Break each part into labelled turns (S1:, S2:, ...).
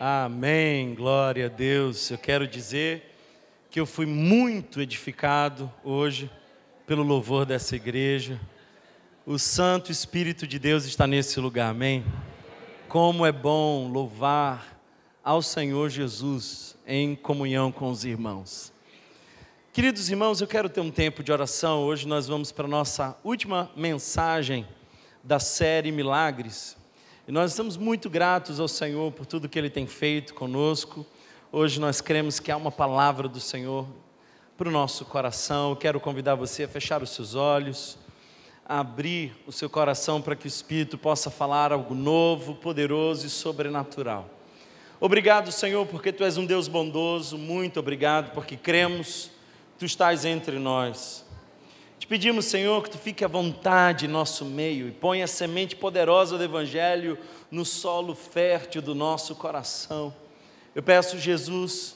S1: Amém, glória a Deus. Eu quero dizer que eu fui muito edificado hoje pelo louvor dessa igreja. O Santo Espírito de Deus está nesse lugar, amém? Como é bom louvar ao Senhor Jesus em comunhão com os irmãos. Queridos irmãos, eu quero ter um tempo de oração. Hoje nós vamos para a nossa última mensagem da série Milagres. E nós estamos muito gratos ao Senhor por tudo que Ele tem feito conosco. Hoje nós cremos que há uma palavra do Senhor para o nosso coração. Eu quero convidar você a fechar os seus olhos, a abrir o seu coração para que o Espírito possa falar algo novo, poderoso e sobrenatural. Obrigado, Senhor, porque Tu és um Deus bondoso. Muito obrigado, porque cremos, Tu estás entre nós. Te pedimos, Senhor, que Tu fique à vontade em nosso meio e ponha a semente poderosa do Evangelho no solo fértil do nosso coração. Eu peço, Jesus,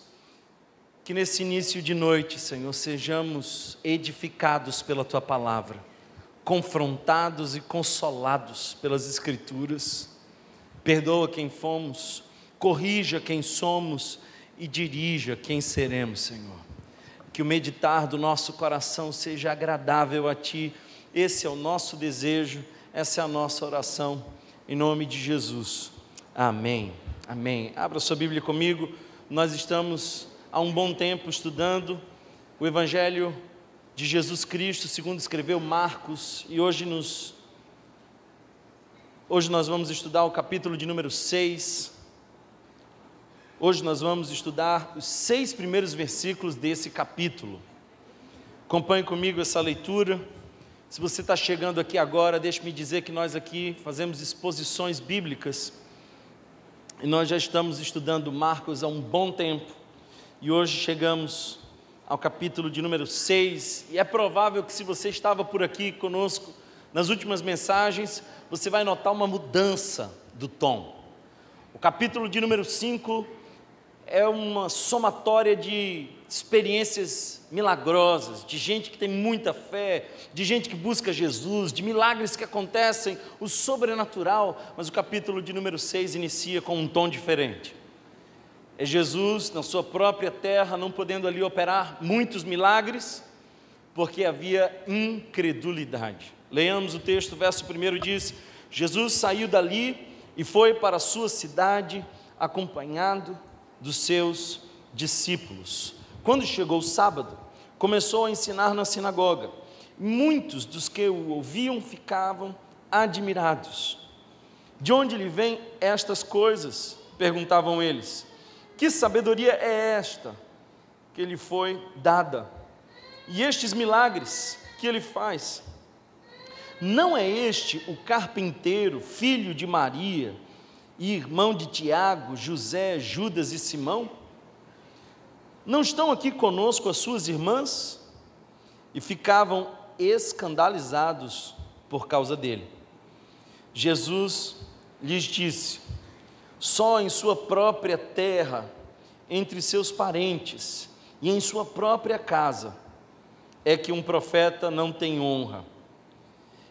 S1: que nesse início de noite, Senhor, sejamos edificados pela Tua palavra, confrontados e consolados pelas Escrituras. Perdoa quem fomos, corrija quem somos e dirija quem seremos, Senhor. Que o meditar do nosso coração seja agradável a Ti. Esse é o nosso desejo, essa é a nossa oração, em nome de Jesus. Amém. Amém. Abra sua Bíblia comigo. Nós estamos há um bom tempo estudando o Evangelho de Jesus Cristo, segundo escreveu Marcos, e hoje nós vamos estudar o capítulo de número 6. Hoje nós vamos estudar os 6 primeiros versículos desse capítulo. Acompanhe comigo essa leitura. Se você está chegando aqui agora, deixe-me dizer que nós aqui fazemos exposições bíblicas e nós já estamos estudando Marcos há um bom tempo e hoje chegamos ao capítulo de número 6 e é provável que se você estava por aqui conosco nas últimas mensagens, você vai notar uma mudança do tom. O capítulo de número 5 é uma somatória de experiências milagrosas, de gente que tem muita fé, de gente que busca Jesus, de milagres que acontecem, o sobrenatural, mas o capítulo de número 6 inicia com um tom diferente. É Jesus na sua própria terra, não podendo ali operar muitos milagres, porque havia incredulidade. Leiamos o texto, o verso 1 diz: Jesus saiu dali e foi para a sua cidade, acompanhado dos seus discípulos. Quando chegou o sábado, começou a ensinar na sinagoga. Muitos dos que o ouviam ficavam admirados. De onde lhe vêm estas coisas? Perguntavam eles. Que sabedoria é esta que lhe foi dada? E estes milagres que ele faz? Não é este o carpinteiro, filho de Maria, e irmão de Tiago, José, Judas e Simão? Não estão aqui conosco as suas irmãs? E ficavam escandalizados por causa dele. Jesus lhes disse: só em sua própria terra, entre seus parentes e em sua própria casa, é que um profeta não tem honra.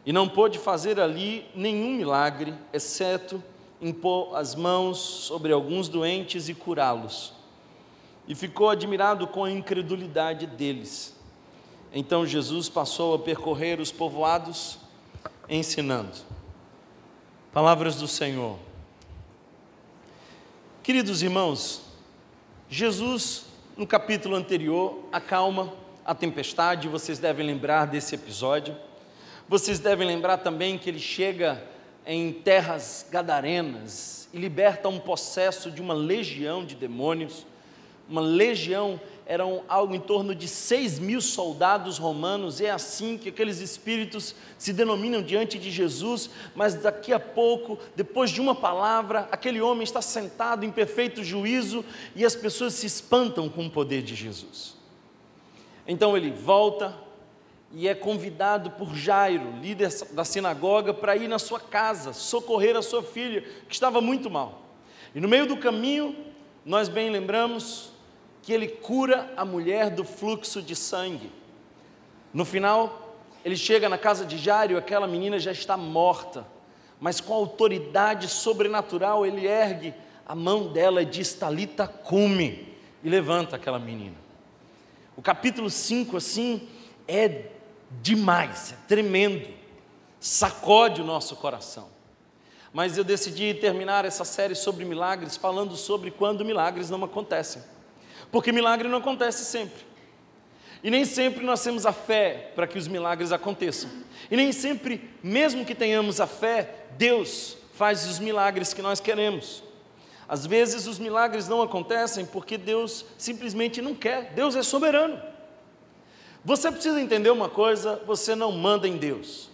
S1: E não pôde fazer ali nenhum milagre, exceto impor as mãos sobre alguns doentes e curá-los. E ficou admirado com a incredulidade deles. Então Jesus passou a percorrer os povoados, ensinando. Palavras do Senhor. Queridos irmãos, Jesus, no capítulo anterior, acalma a tempestade. Vocês devem lembrar desse episódio. Vocês devem lembrar também que ele chega em terras gadarenas e liberta um possesso de uma legião de demônios. Uma legião eram algo em torno de 6.000 soldados romanos. É assim que aqueles espíritos se denominam diante de Jesus, mas daqui a pouco, depois de uma palavra, aquele homem está sentado em perfeito juízo e as pessoas se espantam com o poder de Jesus. Então ele volta e é convidado por Jairo, líder da sinagoga, para ir na sua casa, socorrer a sua filha, que estava muito mal. E no meio do caminho, nós bem lembramos que ele cura a mulher do fluxo de sangue. No final, ele chega na casa de Jairo, aquela menina já está morta, mas com autoridade sobrenatural ele ergue a mão dela diz Talita cumi, e levanta aquela menina. O capítulo 5 assim é demais, é tremendo, sacode o nosso coração. Mas eu decidi terminar essa série sobre milagres falando sobre quando milagres não acontecem, porque milagre não acontece sempre, e nem sempre nós temos a fé para que os milagres aconteçam, e nem sempre, mesmo que tenhamos a fé, Deus faz os milagres que nós queremos. Às vezes os milagres não acontecem porque Deus simplesmente não quer. Deus é soberano. Você precisa entender uma coisa: você não manda em Deus.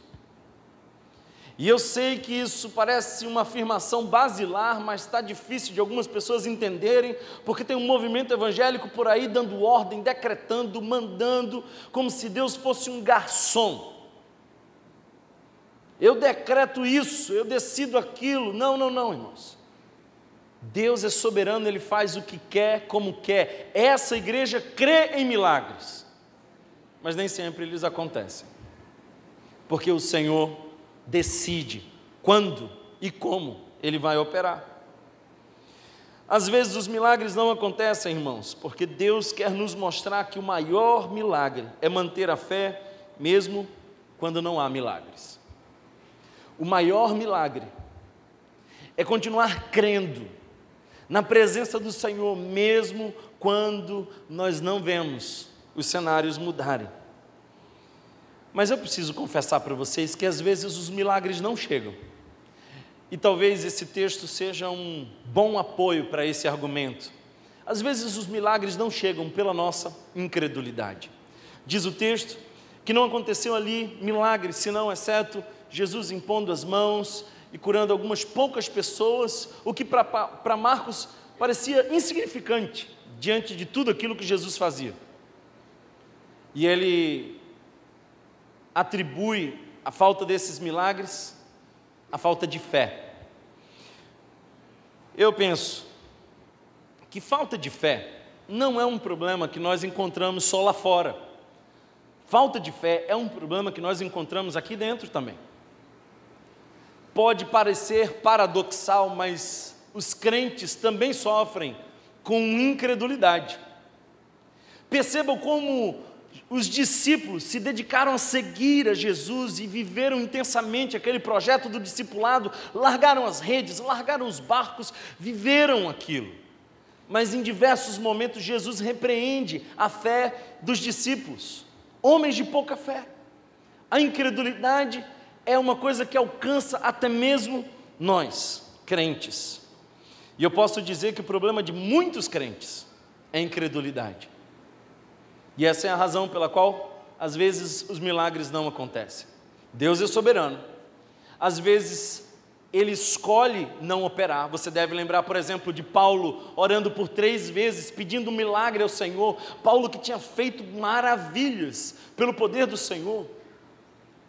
S1: E eu sei que isso parece uma afirmação basilar, mas está difícil de algumas pessoas entenderem, porque tem um movimento evangélico por aí dando ordem, decretando, mandando, como se Deus fosse um garçom. Eu decreto isso, eu decido aquilo. Não, irmãos. Deus é soberano, Ele faz o que quer, como quer. Essa igreja crê em milagres, mas nem sempre eles acontecem, porque o Senhor decide quando e como Ele vai operar. Às vezes os milagres não acontecem, irmãos, porque Deus quer nos mostrar que o maior milagre é manter a fé, mesmo quando não há milagres. O maior milagre é continuar crendo na presença do Senhor, mesmo quando nós não vemos os cenários mudarem. Mas eu preciso confessar para vocês que às vezes os milagres não chegam, e talvez esse texto seja um bom apoio para esse argumento. Às vezes os milagres não chegam pela nossa incredulidade. Diz o texto que não aconteceu ali milagre, senão exceto Jesus impondo as mãos e curando algumas poucas pessoas, o que para Marcos parecia insignificante diante de tudo aquilo que Jesus fazia. E ele atribui a falta desses milagres à falta de fé. Eu penso que falta de fé não é um problema que nós encontramos só lá fora. Falta de fé é um problema que nós encontramos aqui dentro também. Pode parecer paradoxal, mas os crentes também sofrem com incredulidade. Percebam como os discípulos se dedicaram a seguir a Jesus e viveram intensamente aquele projeto do discipulado, largaram as redes, largaram os barcos, viveram aquilo. Mas em diversos momentos Jesus repreende a fé dos discípulos, homens de pouca fé. A incredulidade é uma coisa que alcança até mesmo nós, crentes. E eu posso dizer que o problema de muitos crentes é a incredulidade. E essa é a razão pela qual, às vezes, os milagres não acontecem. Deus é soberano. Às vezes, Ele escolhe não operar. Você deve lembrar, por exemplo, de Paulo orando por 3 vezes, pedindo um milagre ao Senhor. Paulo que tinha feito maravilhas pelo poder do Senhor.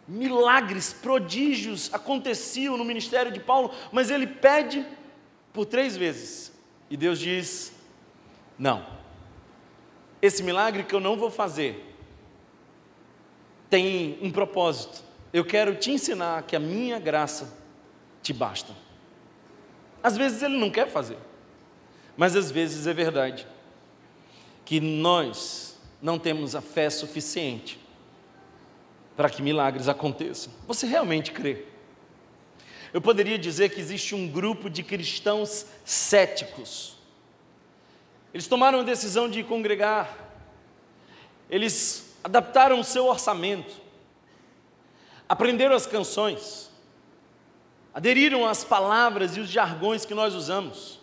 S1: Milagres, prodígios aconteciam no ministério de Paulo, mas ele pede por 3 vezes. E Deus diz: não, esse milagre que eu não vou fazer tem um propósito. Eu quero te ensinar que a minha graça te basta. Às vezes ele não quer fazer, mas às vezes é verdade que nós não temos a fé suficiente para que milagres aconteçam. Você realmente crê? Eu poderia dizer que existe um grupo de cristãos céticos. Eles tomaram a decisão de congregar, eles adaptaram o seu orçamento, aprenderam as canções, aderiram às palavras e os jargões que nós usamos.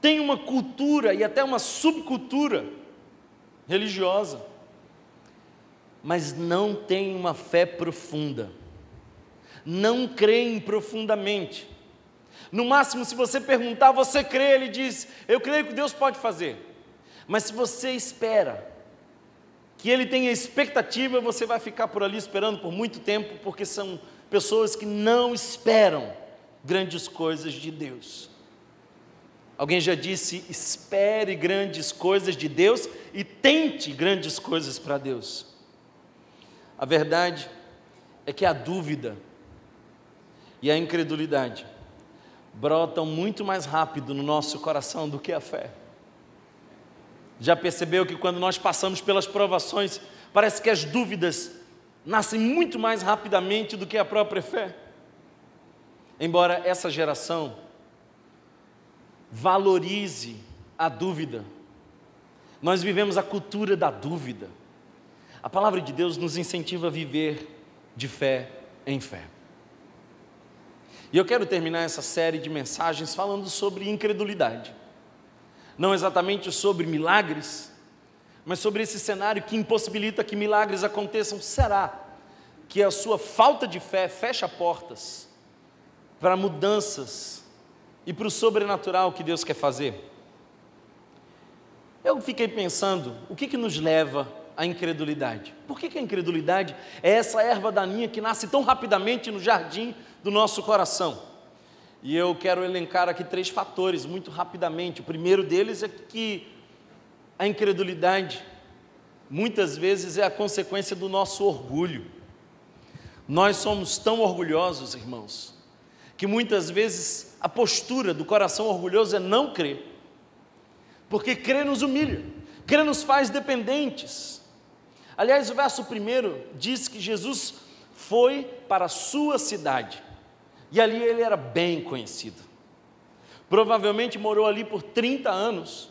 S1: Tem uma cultura e até uma subcultura religiosa, mas não tem uma fé profunda, não creem profundamente. No máximo, se você perguntar, você crê? Ele diz: eu creio que Deus pode fazer. Mas se você espera que Ele tenha expectativa, você vai ficar por ali esperando por muito tempo, porque são pessoas que não esperam grandes coisas de Deus. Alguém já disse: espere grandes coisas de Deus e tente grandes coisas para Deus. A verdade é que a dúvida e a incredulidade brotam muito mais rápido no nosso coração do que a fé. Já percebeu que quando nós passamos pelas provações, parece que as dúvidas nascem muito mais rapidamente do que a própria fé? Embora essa geração valorize a dúvida, nós vivemos a cultura da dúvida. A palavra de Deus nos incentiva a viver de fé em fé. E eu quero terminar essa série de mensagens falando sobre incredulidade. Não exatamente sobre milagres, mas sobre esse cenário que impossibilita que milagres aconteçam. Será que a sua falta de fé fecha portas para mudanças e para o sobrenatural que Deus quer fazer? Eu fiquei pensando, o que nos leva à incredulidade? Por que a incredulidade é essa erva daninha que nasce tão rapidamente no jardim do nosso coração? E eu quero elencar aqui 3 fatores muito rapidamente. O primeiro deles é que a incredulidade muitas vezes é a consequência do nosso orgulho. Nós somos tão orgulhosos, irmãos, que muitas vezes a postura do coração orgulhoso é não crer, porque crer nos humilha, crer nos faz dependentes. Aliás, o verso 1 diz que Jesus foi para a sua cidade, e ali ele era bem conhecido. Provavelmente morou ali por 30 anos,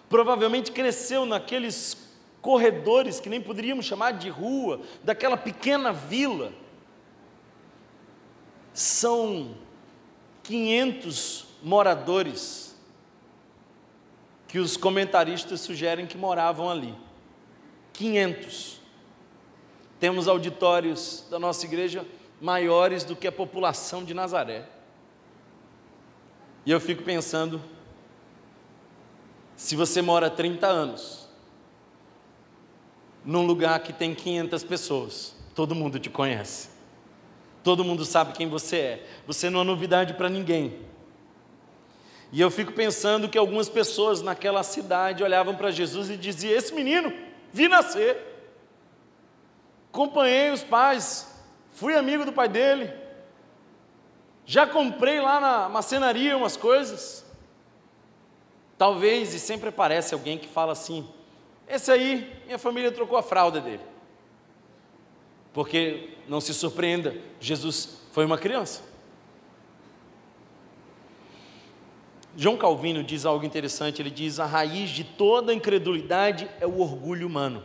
S1: provavelmente cresceu naqueles corredores que nem poderíamos chamar de rua, daquela pequena vila. São 500 moradores que os comentaristas sugerem que moravam ali. 500. Temos auditórios da nossa igreja maiores do que a população de Nazaré. E eu fico pensando, se você mora 30 anos, num lugar que tem 500 pessoas, todo mundo te conhece, todo mundo sabe quem você não é novidade para ninguém. E eu fico pensando que algumas pessoas naquela cidade olhavam para Jesus e diziam: esse menino, vi nascer, acompanhei os pais, fui amigo do pai dele, já comprei lá na marcenaria umas coisas. Talvez, e sempre aparece alguém que fala assim: esse aí, minha família trocou a fralda dele. Porque, não se surpreenda, Jesus foi uma criança. João Calvino diz algo interessante, ele diz: a raiz de toda incredulidade é o orgulho humano,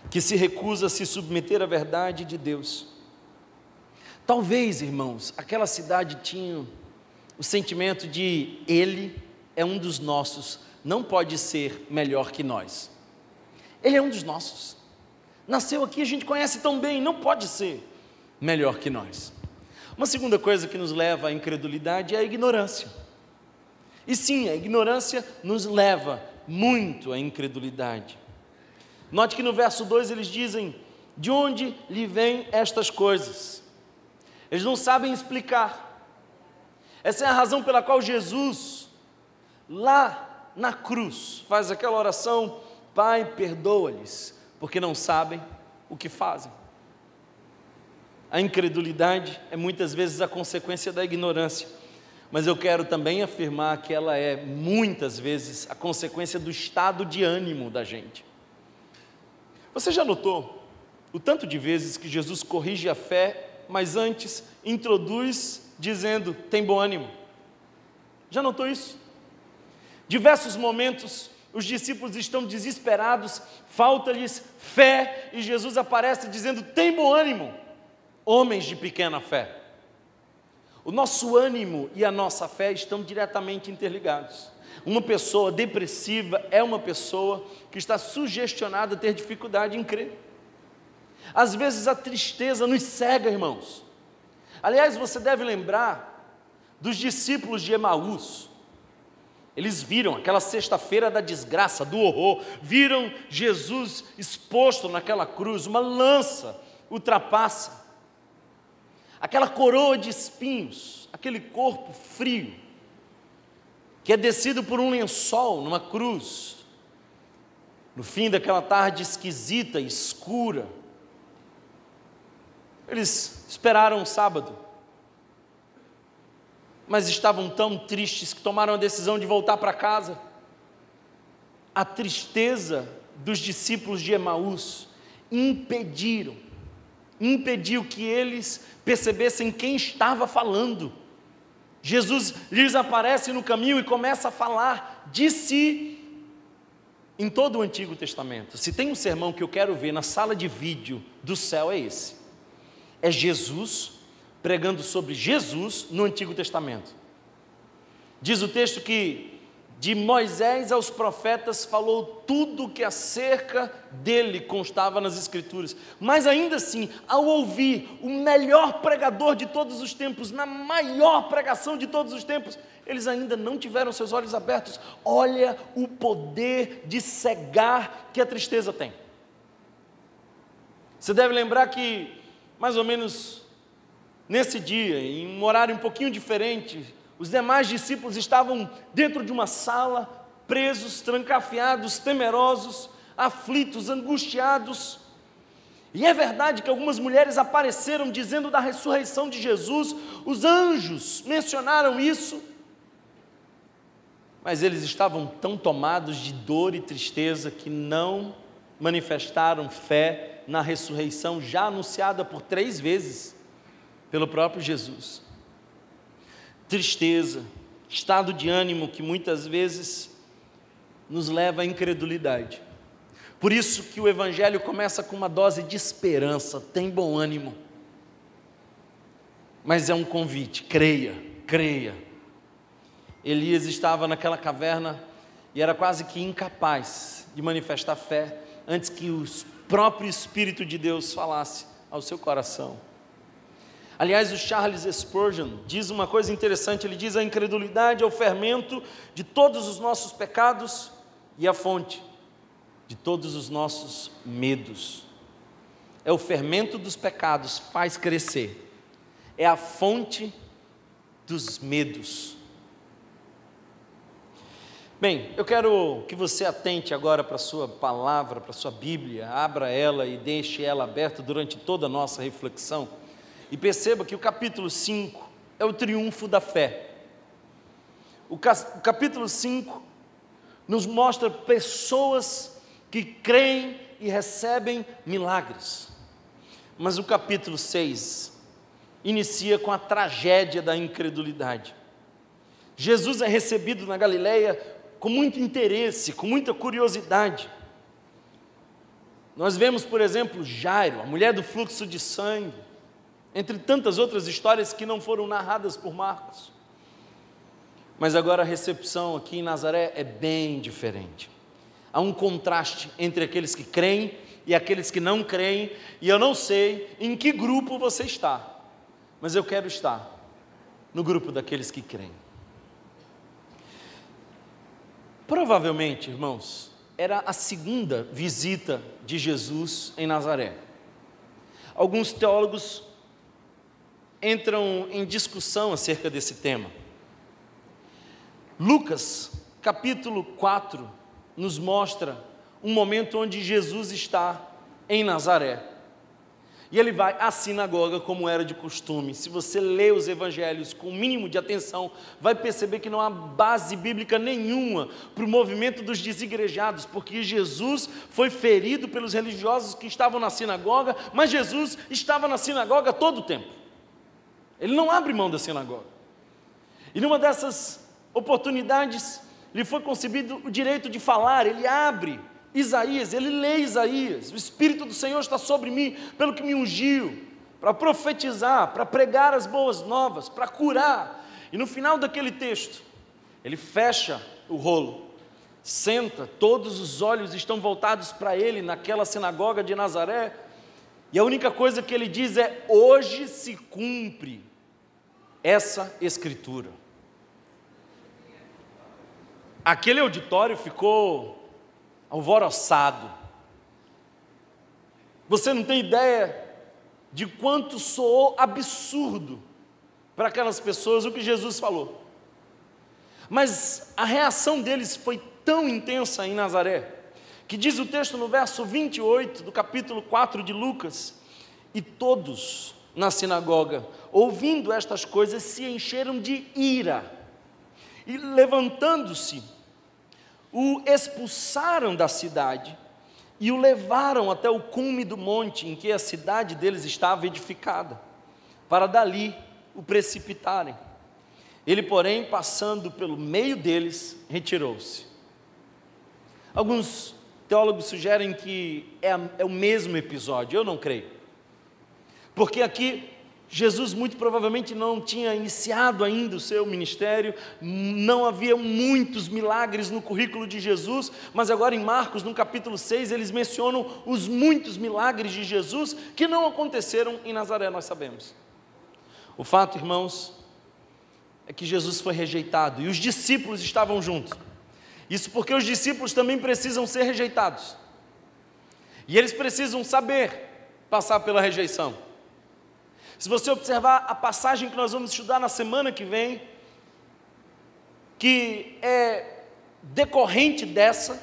S1: que se recusa a se submeter à verdade de Deus. Talvez, irmãos, aquela cidade tinha o sentimento de: ele é um dos nossos, não pode ser melhor que nós. Ele é um dos nossos, nasceu aqui, a gente conhece tão bem, não pode ser melhor que nós. Uma segunda coisa que nos leva à incredulidade é a ignorância. E sim, a ignorância nos leva muito à incredulidade. Note que no verso 2 eles dizem: de onde lhe vêm estas coisas? Eles não sabem explicar. Essa é a razão pela qual Jesus, lá na cruz, faz aquela oração: Pai, perdoa-lhes, porque não sabem o que fazem. A incredulidade é muitas vezes a consequência da ignorância, mas eu quero também afirmar que ela é muitas vezes a consequência do estado de ânimo da gente. Você já notou o tanto de vezes que Jesus corrige a fé, mas antes introduz dizendo: tem bom ânimo? Já notou isso? Diversos momentos os discípulos estão desesperados, falta-lhes fé, e Jesus aparece dizendo: tem bom ânimo, homens de pequena fé. O nosso ânimo e a nossa fé estão diretamente interligados. Uma pessoa depressiva é uma pessoa que está sugestionada a ter dificuldade em crer. Às vezes a tristeza nos cega, irmãos. Aliás, você deve lembrar dos discípulos de Emaús. Eles viram aquela sexta-feira da desgraça, do horror, viram Jesus exposto naquela cruz, uma lança ultrapassa, aquela coroa de espinhos, aquele corpo frio, que é descido por um lençol numa cruz, no fim daquela tarde esquisita, escura. Eles esperaram o sábado, mas estavam tão tristes que tomaram a decisão de voltar para casa. A tristeza dos discípulos de Emaús impediu que eles percebessem quem estava falando. Jesus lhes aparece no caminho e começa a falar de si em todo o Antigo Testamento. Se tem um sermão que eu quero ver na sala de vídeo do céu, é esse. É Jesus pregando sobre Jesus no Antigo Testamento. Diz o texto que de Moisés aos profetas falou tudo que acerca dele constava nas Escrituras. Mas ainda assim, ao ouvir o melhor pregador de todos os tempos, na maior pregação de todos os tempos, eles ainda não tiveram seus olhos abertos. Olha o poder de cegar que a tristeza tem. Você deve lembrar que, mais ou menos nesse dia, em um horário um pouquinho diferente, os demais discípulos estavam dentro de uma sala, presos, trancafiados, temerosos, aflitos, angustiados. E é verdade que algumas mulheres apareceram dizendo da ressurreição de Jesus, os anjos mencionaram isso, mas eles estavam tão tomados de dor e tristeza que não manifestaram fé na ressurreição já anunciada por 3 vezes pelo próprio Jesus. Tristeza, estado de ânimo que muitas vezes nos leva à incredulidade. Por isso que o Evangelho começa com uma dose de esperança, tem bom ânimo. Mas é um convite, creia, creia. Elias estava naquela caverna e era quase que incapaz de manifestar fé antes que o próprio Espírito de Deus falasse ao seu coração. Aliás, o Charles Spurgeon diz uma coisa interessante, ele diz: a incredulidade é o fermento de todos os nossos pecados e a fonte de todos os nossos medos. É o fermento dos pecados, faz crescer, é a fonte dos medos. Bem, eu quero que você atente agora para a sua palavra, para a sua Bíblia, abra ela e deixe ela aberta durante toda a nossa reflexão. E perceba que o capítulo 5 é o triunfo da fé. O capítulo 5 nos mostra pessoas que creem e recebem milagres. Mas o capítulo 6 inicia com a tragédia da incredulidade. Jesus é recebido na Galileia com muito interesse, com muita curiosidade. Nós vemos, por exemplo, Jairo, a mulher do fluxo de sangue, entre tantas outras histórias que não foram narradas por Marcos. Mas agora a recepção aqui em Nazaré é bem diferente. Há um contraste entre aqueles que creem e aqueles que não creem, e eu não sei em que grupo você está, mas eu quero estar no grupo daqueles que creem. Provavelmente, irmãos, era a segunda visita de Jesus em Nazaré. Alguns teólogos entram em discussão acerca desse tema. Lucas, capítulo 4, nos mostra um momento onde Jesus está em Nazaré. E ele vai à sinagoga como era de costume. Se você lê os evangelhos com o mínimo de atenção, vai perceber que não há base bíblica nenhuma para o movimento dos desigrejados, porque Jesus foi ferido pelos religiosos que estavam na sinagoga, mas Jesus estava na sinagoga todo o tempo. Ele não abre mão da sinagoga. E numa dessas oportunidades, lhe foi concebido o direito de falar. Ele abre Isaías, ele lê Isaías: o Espírito do Senhor está sobre mim, pelo que me ungiu, para profetizar, para pregar as boas novas, para curar. E no final daquele texto, ele fecha o rolo, senta, todos os olhos estão voltados para ele, naquela sinagoga de Nazaré, e a única coisa que ele diz é: hoje se cumpre essa escritura. Aquele auditório ficou alvoroçado. Você não tem ideia de quanto soou absurdo para aquelas pessoas o que Jesus falou. Mas a reação deles foi tão intensa em Nazaré, que diz o texto no verso 28 do capítulo 4 de Lucas: e todos na sinagoga, ouvindo estas coisas, se encheram de ira, e levantando-se, o expulsaram da cidade, e o levaram até o cume do monte, em que a cidade deles estava edificada, para dali o precipitarem. Ele, porém, passando pelo meio deles, retirou-se. Alguns teólogos sugerem que é o mesmo episódio, eu não creio. Porque aqui, Jesus muito provavelmente não tinha iniciado ainda o seu ministério, não havia muitos milagres no currículo de Jesus, mas agora em Marcos, no capítulo 6, eles mencionam os muitos milagres de Jesus que não aconteceram em Nazaré, nós sabemos. O fato, irmãos, é que Jesus foi rejeitado e os discípulos estavam juntos. Isso porque os discípulos também precisam ser rejeitados. E eles precisam saber passar pela rejeição. Se você observar a passagem que nós vamos estudar na semana que vem, que é decorrente dessa,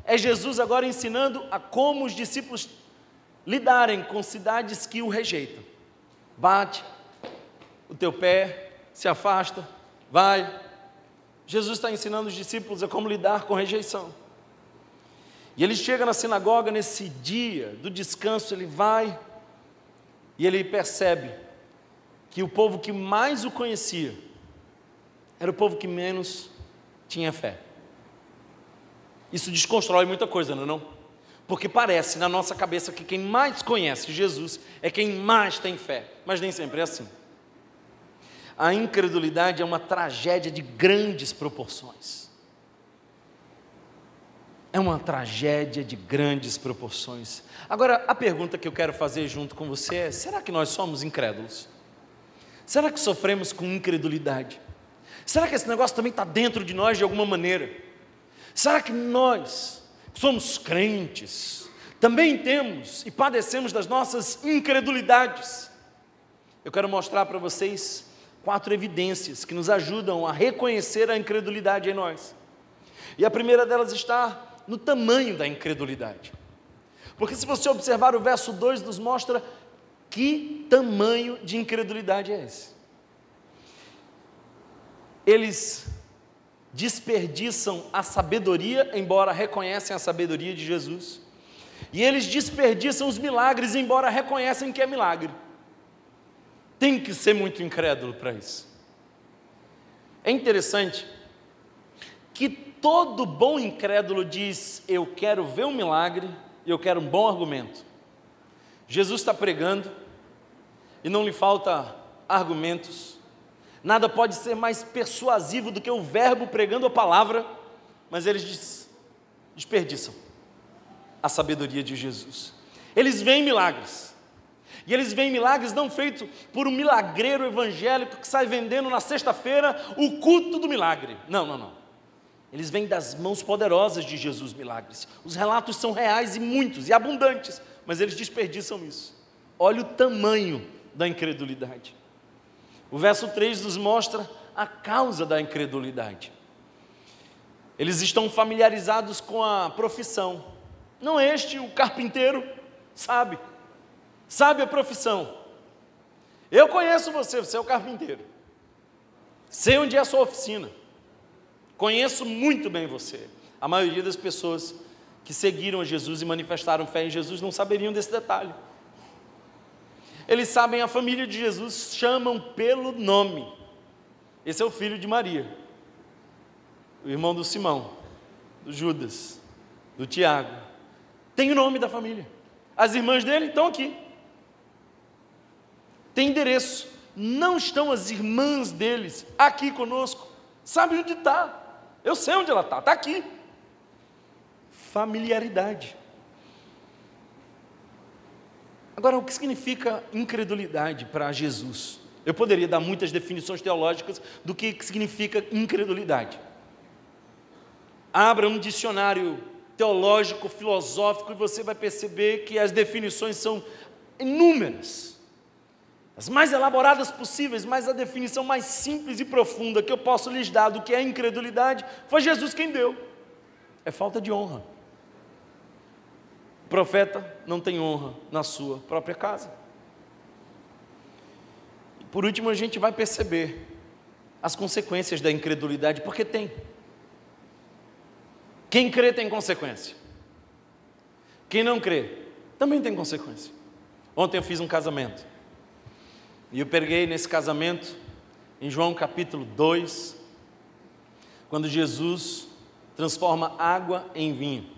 S1: é Jesus agora ensinando a como os discípulos lidarem com cidades que o rejeitam. Bate o teu pé, se afasta, vai. Jesus está ensinando os discípulos a como lidar com rejeição. E ele chega na sinagoga nesse dia do descanso, ele vai e ele percebe que o povo que mais o conhecia era o povo que menos tinha fé. Isso desconstrói muita coisa, não é não? Porque parece na nossa cabeça que quem mais conhece Jesus é quem mais tem fé, mas nem sempre é assim. A incredulidade é uma tragédia de grandes proporções. É uma tragédia de grandes proporções. Agora, a pergunta que eu quero fazer junto com você é: será que nós somos incrédulos? Será que sofremos com incredulidade? Será que esse negócio também está dentro de nós de alguma maneira? Será que nós, que somos crentes, também temos e padecemos das nossas incredulidades? Eu quero mostrar para vocês 4 evidências que nos ajudam a reconhecer a incredulidade em nós. E a primeira delas está no tamanho da incredulidade. Porque se você observar o verso 2, nos mostra que tamanho de incredulidade é esse. Eles desperdiçam a sabedoria, embora reconhecem a sabedoria de Jesus. E eles desperdiçam os milagres, embora reconhecem que é milagre. Tem que ser muito incrédulo para isso. É interessante que todo bom incrédulo diz: eu quero ver um milagre e eu quero um bom argumento. Jesus está pregando e não lhe falta argumentos. Nada pode ser mais persuasivo do que o verbo pregando a palavra, mas eles desperdiçam a sabedoria de Jesus. Eles veem milagres. E eles veem milagres não feitos por um milagreiro evangélico que sai vendendo na sexta-feira o culto do milagre. Não. Eles vêm das mãos poderosas de Jesus milagres. Os relatos são reais e muitos e abundantes, mas eles desperdiçam isso. Olha o tamanho da incredulidade. O verso 3 nos mostra a causa da incredulidade. Eles estão familiarizados com a profissão. Não é este o carpinteiro? Sabe a profissão. Eu conheço você é o carpinteiro. Sei onde é a sua oficina. Conheço muito bem você. A maioria das pessoas que seguiram a Jesus e manifestaram fé em Jesus não saberiam desse detalhe. Eles sabem a família de Jesus, chamam pelo nome. Esse é o filho de Maria, o irmão do Simão, do Judas, do Tiago. Tem o nome da família. As irmãs dele estão aqui. Tem endereço. Não estão as irmãs deles aqui conosco. Sabe onde está? Eu sei onde ela está aqui. Familiaridade. Agora, o que significa incredulidade para Jesus? Eu poderia dar muitas definições teológicas do que significa incredulidade. Abra um dicionário teológico, filosófico, e você vai perceber que as definições são inúmeras. As mais elaboradas possíveis, mas a definição mais simples e profunda que eu posso lhes dar do que é incredulidade, foi Jesus quem deu. É falta de honra. O profeta não tem honra na sua própria casa. Por último, a gente vai perceber as consequências da incredulidade, porque tem. Quem crê tem consequência. Quem não crê também tem consequência. Ontem eu fiz um casamento, e eu peguei nesse casamento, em João capítulo 2, quando Jesus transforma água em vinho.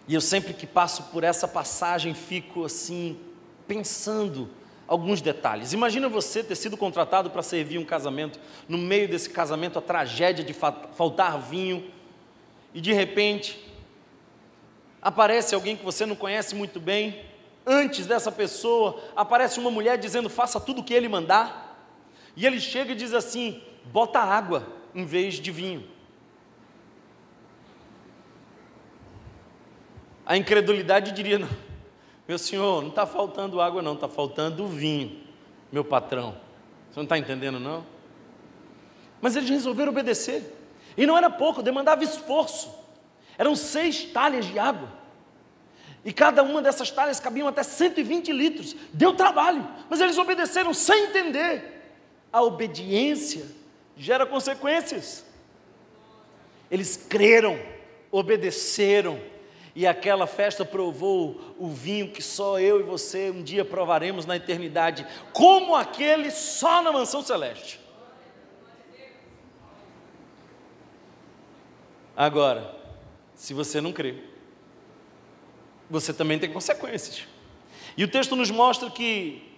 S1: E eu sempre que passo por essa passagem, fico assim, pensando alguns detalhes. Imagina você ter sido contratado para servir um casamento, no meio desse casamento a tragédia de faltar vinho, e de repente aparece alguém que você não conhece muito bem. Antes dessa pessoa aparece uma mulher dizendo: faça tudo o que ele mandar, e ele chega e diz assim: bota água em vez de vinho. A incredulidade diria: não, meu senhor, não está faltando água não, está faltando vinho, meu patrão. Você não está entendendo não? Mas eles resolveram obedecer, e não era pouco, demandava esforço. Eram 6 talhas de água, e cada uma dessas talhas cabiam até 120 litros, deu trabalho, mas eles obedeceram sem entender. A obediência gera consequências. Eles creram, obedeceram, e aquela festa provou o vinho que só eu e você um dia provaremos na eternidade, como aquele só na mansão celeste. Agora, se você não crê, você também tem consequências. E o texto nos mostra que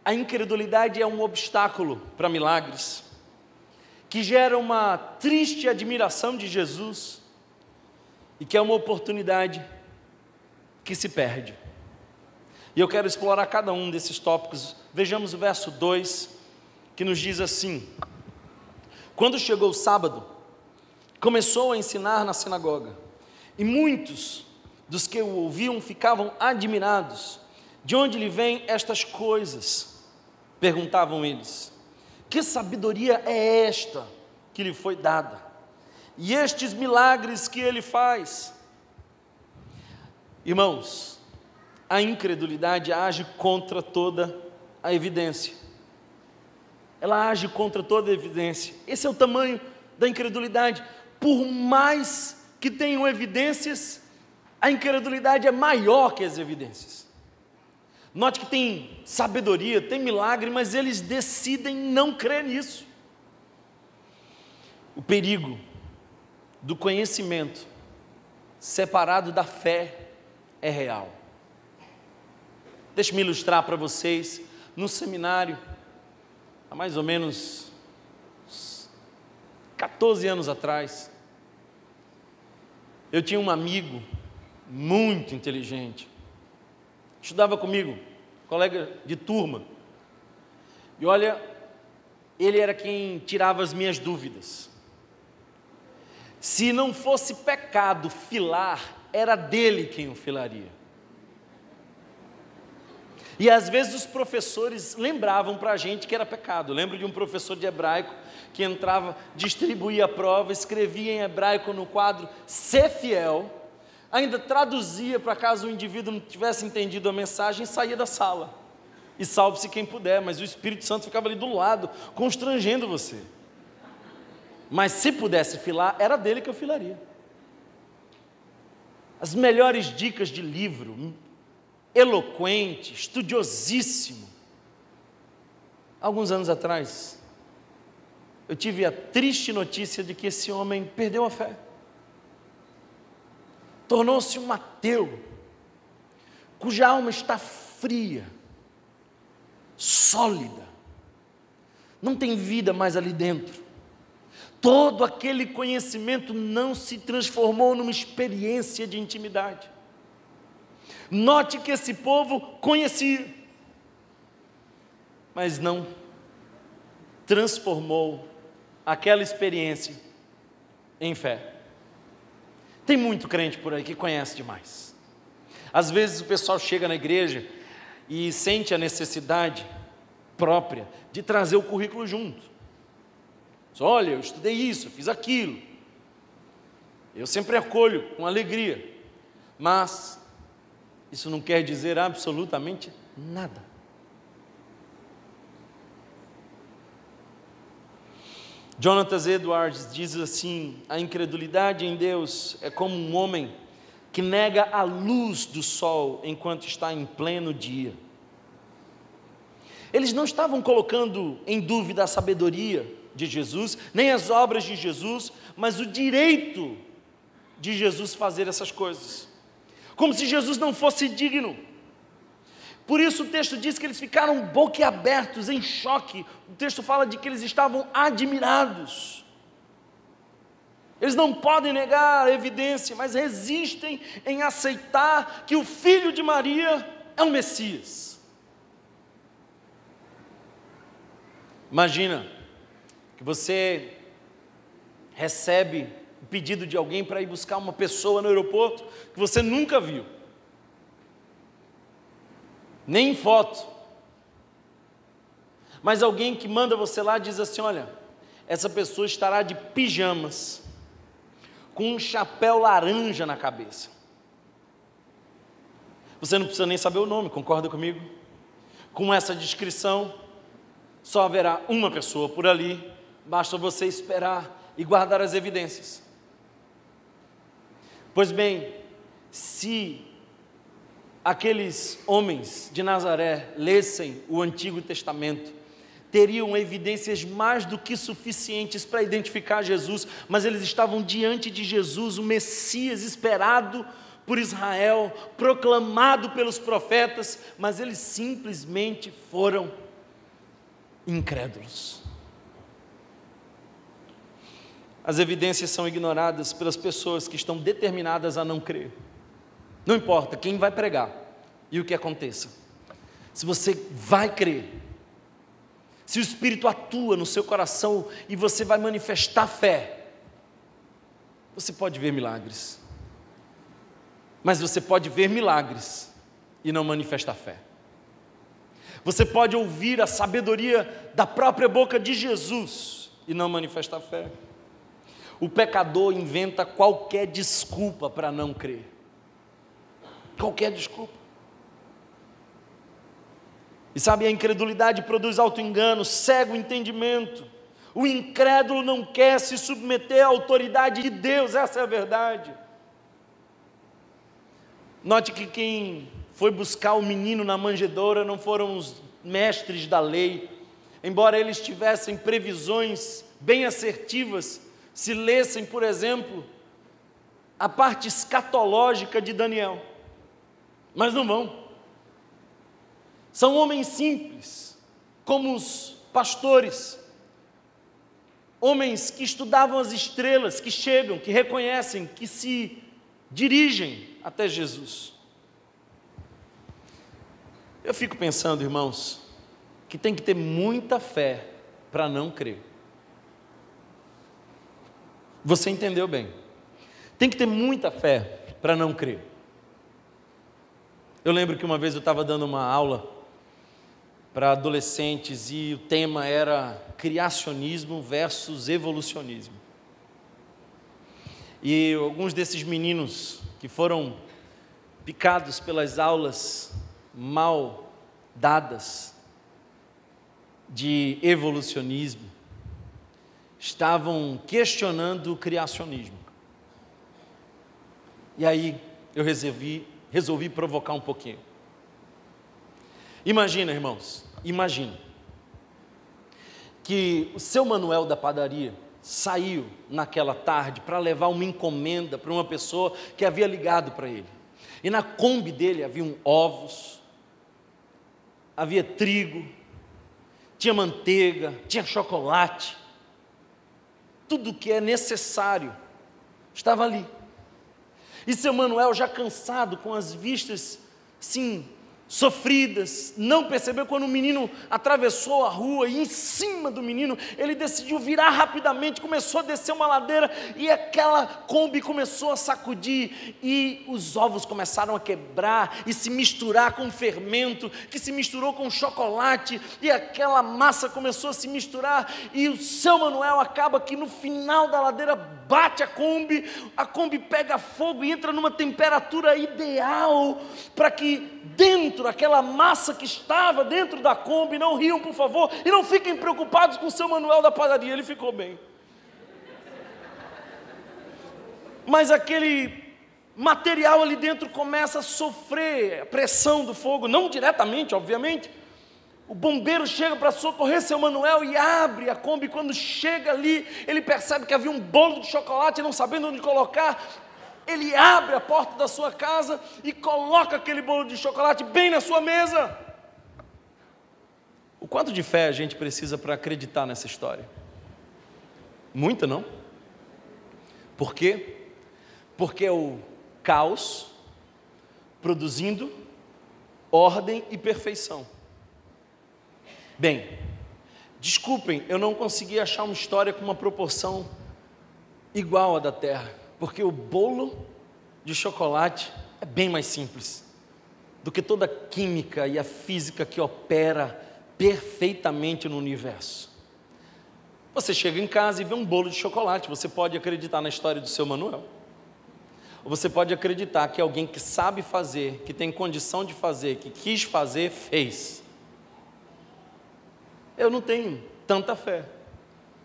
S1: a incredulidade é um obstáculo para milagres, que gera uma triste admiração de Jesus, e que é uma oportunidade que se perde. E eu quero explorar cada um desses tópicos. Vejamos o verso 2, que nos diz assim: quando chegou o sábado, começou a ensinar na sinagoga, e muitos dos que o ouviam ficavam admirados. De onde lhe vêm estas coisas? Perguntavam eles. Que sabedoria é esta que lhe foi dada? E estes milagres que ele faz? Irmãos, a incredulidade age contra toda a evidência. Ela age contra toda a evidência. Esse é o tamanho da incredulidade. Por mais que tenham evidências, a incredulidade é maior que as evidências. Note que tem sabedoria, tem milagre, mas eles decidem não crer nisso. O perigo do conhecimento separado da fé é real. Deixe-me ilustrar para vocês. No seminário, há mais ou menos 14 anos atrás, eu tinha um amigo muito inteligente, estudava comigo, colega de turma, e olha, ele era quem tirava as minhas dúvidas. Se não fosse pecado filar, era dele quem o filaria. E às vezes os professores lembravam para a gente que era pecado. Eu lembro de um professor de hebraico que entrava, distribuía a prova, escrevia em hebraico no quadro "ser fiel", ainda traduzia para caso o indivíduo não tivesse entendido a mensagem e saía da sala. E salve-se quem puder, mas o Espírito Santo ficava ali do lado, constrangendo você. Mas se pudesse filar, era dele que eu filaria. As melhores dicas de livro, eloquente, estudiosíssimo. Alguns anos atrás, eu tive a triste notícia de que esse homem perdeu a fé. Tornou-se um ateu, cuja alma está fria, sólida, não tem vida mais ali dentro. Todo aquele conhecimento não se transformou numa experiência de intimidade. Note que esse povo conhecia, mas não transformou aquela experiência em fé. Tem muito crente por aí que conhece demais. Às vezes o pessoal chega na igreja e sente a necessidade própria de trazer o currículo junto. Olha, eu estudei isso, eu fiz aquilo. Eu sempre acolho com alegria, mas isso não quer dizer absolutamente nada. Jonathan Edwards diz assim: a incredulidade em Deus é como um homem que nega a luz do sol enquanto está em pleno dia. Eles não estavam colocando em dúvida a sabedoria de Jesus, nem as obras de Jesus, mas o direito de Jesus fazer essas coisas, como se Jesus não fosse digno. Por isso o texto diz que eles ficaram boquiabertos, em choque. O texto fala de que eles estavam admirados. Eles não podem negar a evidência, mas resistem em aceitar que o filho de Maria é o Messias. Imagina que você recebe o pedido de alguém para ir buscar uma pessoa no aeroporto que você nunca viu, nem em foto, mas alguém que manda você lá diz assim: olha, essa pessoa estará de pijamas, com um chapéu laranja na cabeça. Você não precisa nem saber o nome, concorda comigo? Com essa descrição, só haverá uma pessoa por ali, basta você esperar e guardar as evidências. Pois bem, se aqueles homens de Nazaré lessem o Antigo Testamento, teriam evidências mais do que suficientes para identificar Jesus, mas eles estavam diante de Jesus, o Messias esperado por Israel, proclamado pelos profetas, mas eles simplesmente foram incrédulos. As evidências são ignoradas pelas pessoas que estão determinadas a não crer. Não importa quem vai pregar e o que aconteça, se você vai crer, se o Espírito atua no seu coração e você vai manifestar fé, você pode ver milagres, mas você pode ver milagres e não manifestar fé. Você pode ouvir a sabedoria da própria boca de Jesus e não manifestar fé. O pecador inventa qualquer desculpa para não crer. Qualquer desculpa. E sabe, a incredulidade produz auto-engano, cega o entendimento. O incrédulo não quer se submeter à autoridade de Deus, essa é a verdade. Note que quem foi buscar o menino na manjedoura não foram os mestres da lei, embora eles tivessem previsões bem assertivas, se lessem, por exemplo, a parte escatológica de Daniel, mas não vão. São homens simples, como os pastores, homens que estudavam as estrelas, que chegam, que reconhecem, que se dirigem até Jesus. Eu fico pensando, irmãos, que tem que ter muita fé para não crer. Você entendeu bem? Tem que ter muita fé para não crer. Eu lembro que uma vez eu estava dando uma aula para adolescentes e o tema era criacionismo versus evolucionismo. E alguns desses meninos que foram picados pelas aulas mal dadas de evolucionismo estavam questionando o criacionismo. E aí eu resolvi provocar um pouquinho. Imagina, irmãos, imagina que o seu Manuel da padaria saiu naquela tarde para levar uma encomenda para uma pessoa que havia ligado para ele. E na Kombi dele haviam ovos, havia trigo, tinha manteiga, tinha chocolate, tudo o que é necessário estava ali. E seu Manuel, já cansado, com as vistas, sim, sofridas, não percebeu quando o menino atravessou a rua e em cima do menino, ele decidiu virar rapidamente, começou a descer uma ladeira e aquela Kombi começou a sacudir e os ovos começaram a quebrar e se misturar com fermento, que se misturou com chocolate e aquela massa começou a se misturar e o seu Manuel acaba que no final da ladeira bate a Kombi pega fogo e entra numa temperatura ideal para que dentro, aquela massa que estava dentro da Kombi, não riam por favor, e não fiquem preocupados com o seu Manuel da padaria, ele ficou bem. mas aquele material ali dentro começa a sofrer a pressão do fogo, não diretamente, obviamente. O bombeiro chega para socorrer seu Manuel e abre a Kombi. Quando chega ali, ele percebe que havia um bolo de chocolate, não sabendo onde colocar. Ele abre a porta da sua casa e coloca aquele bolo de chocolate bem na sua mesa. O quanto de fé a gente precisa para acreditar nessa história? Muita, não? Por quê? Porque é o caos produzindo ordem e perfeição. Bem, desculpem, eu não consegui achar uma história com uma proporção igual à da Terra, porque o bolo de chocolate é bem mais simples do que toda a química e a física que opera perfeitamente no universo. Você chega em casa e vê um bolo de chocolate, você pode acreditar na história do seu Manuel, ou você pode acreditar que alguém que sabe fazer, que tem condição de fazer, que quis fazer, fez. Eu não tenho tanta fé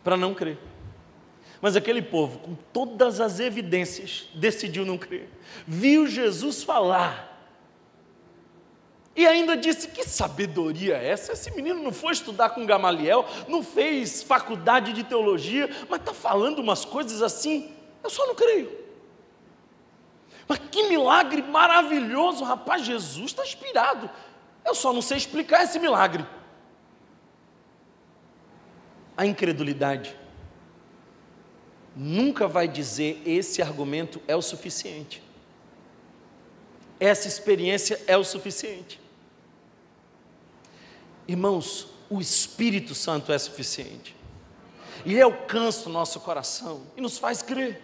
S1: para não crer. Mas aquele povo, com todas as evidências, decidiu não crer. Viu Jesus falar. E ainda disse, que sabedoria é essa? Esse menino não foi estudar com Gamaliel, não fez faculdade de teologia, mas está falando umas coisas assim, eu só não creio. Mas que milagre maravilhoso, rapaz, Jesus está inspirado. Eu só não sei explicar esse milagre. A incredulidade nunca vai dizer esse argumento é o suficiente. Essa experiência é o suficiente. Irmãos, o Espírito Santo é suficiente. Ele alcança o nosso coração e nos faz crer.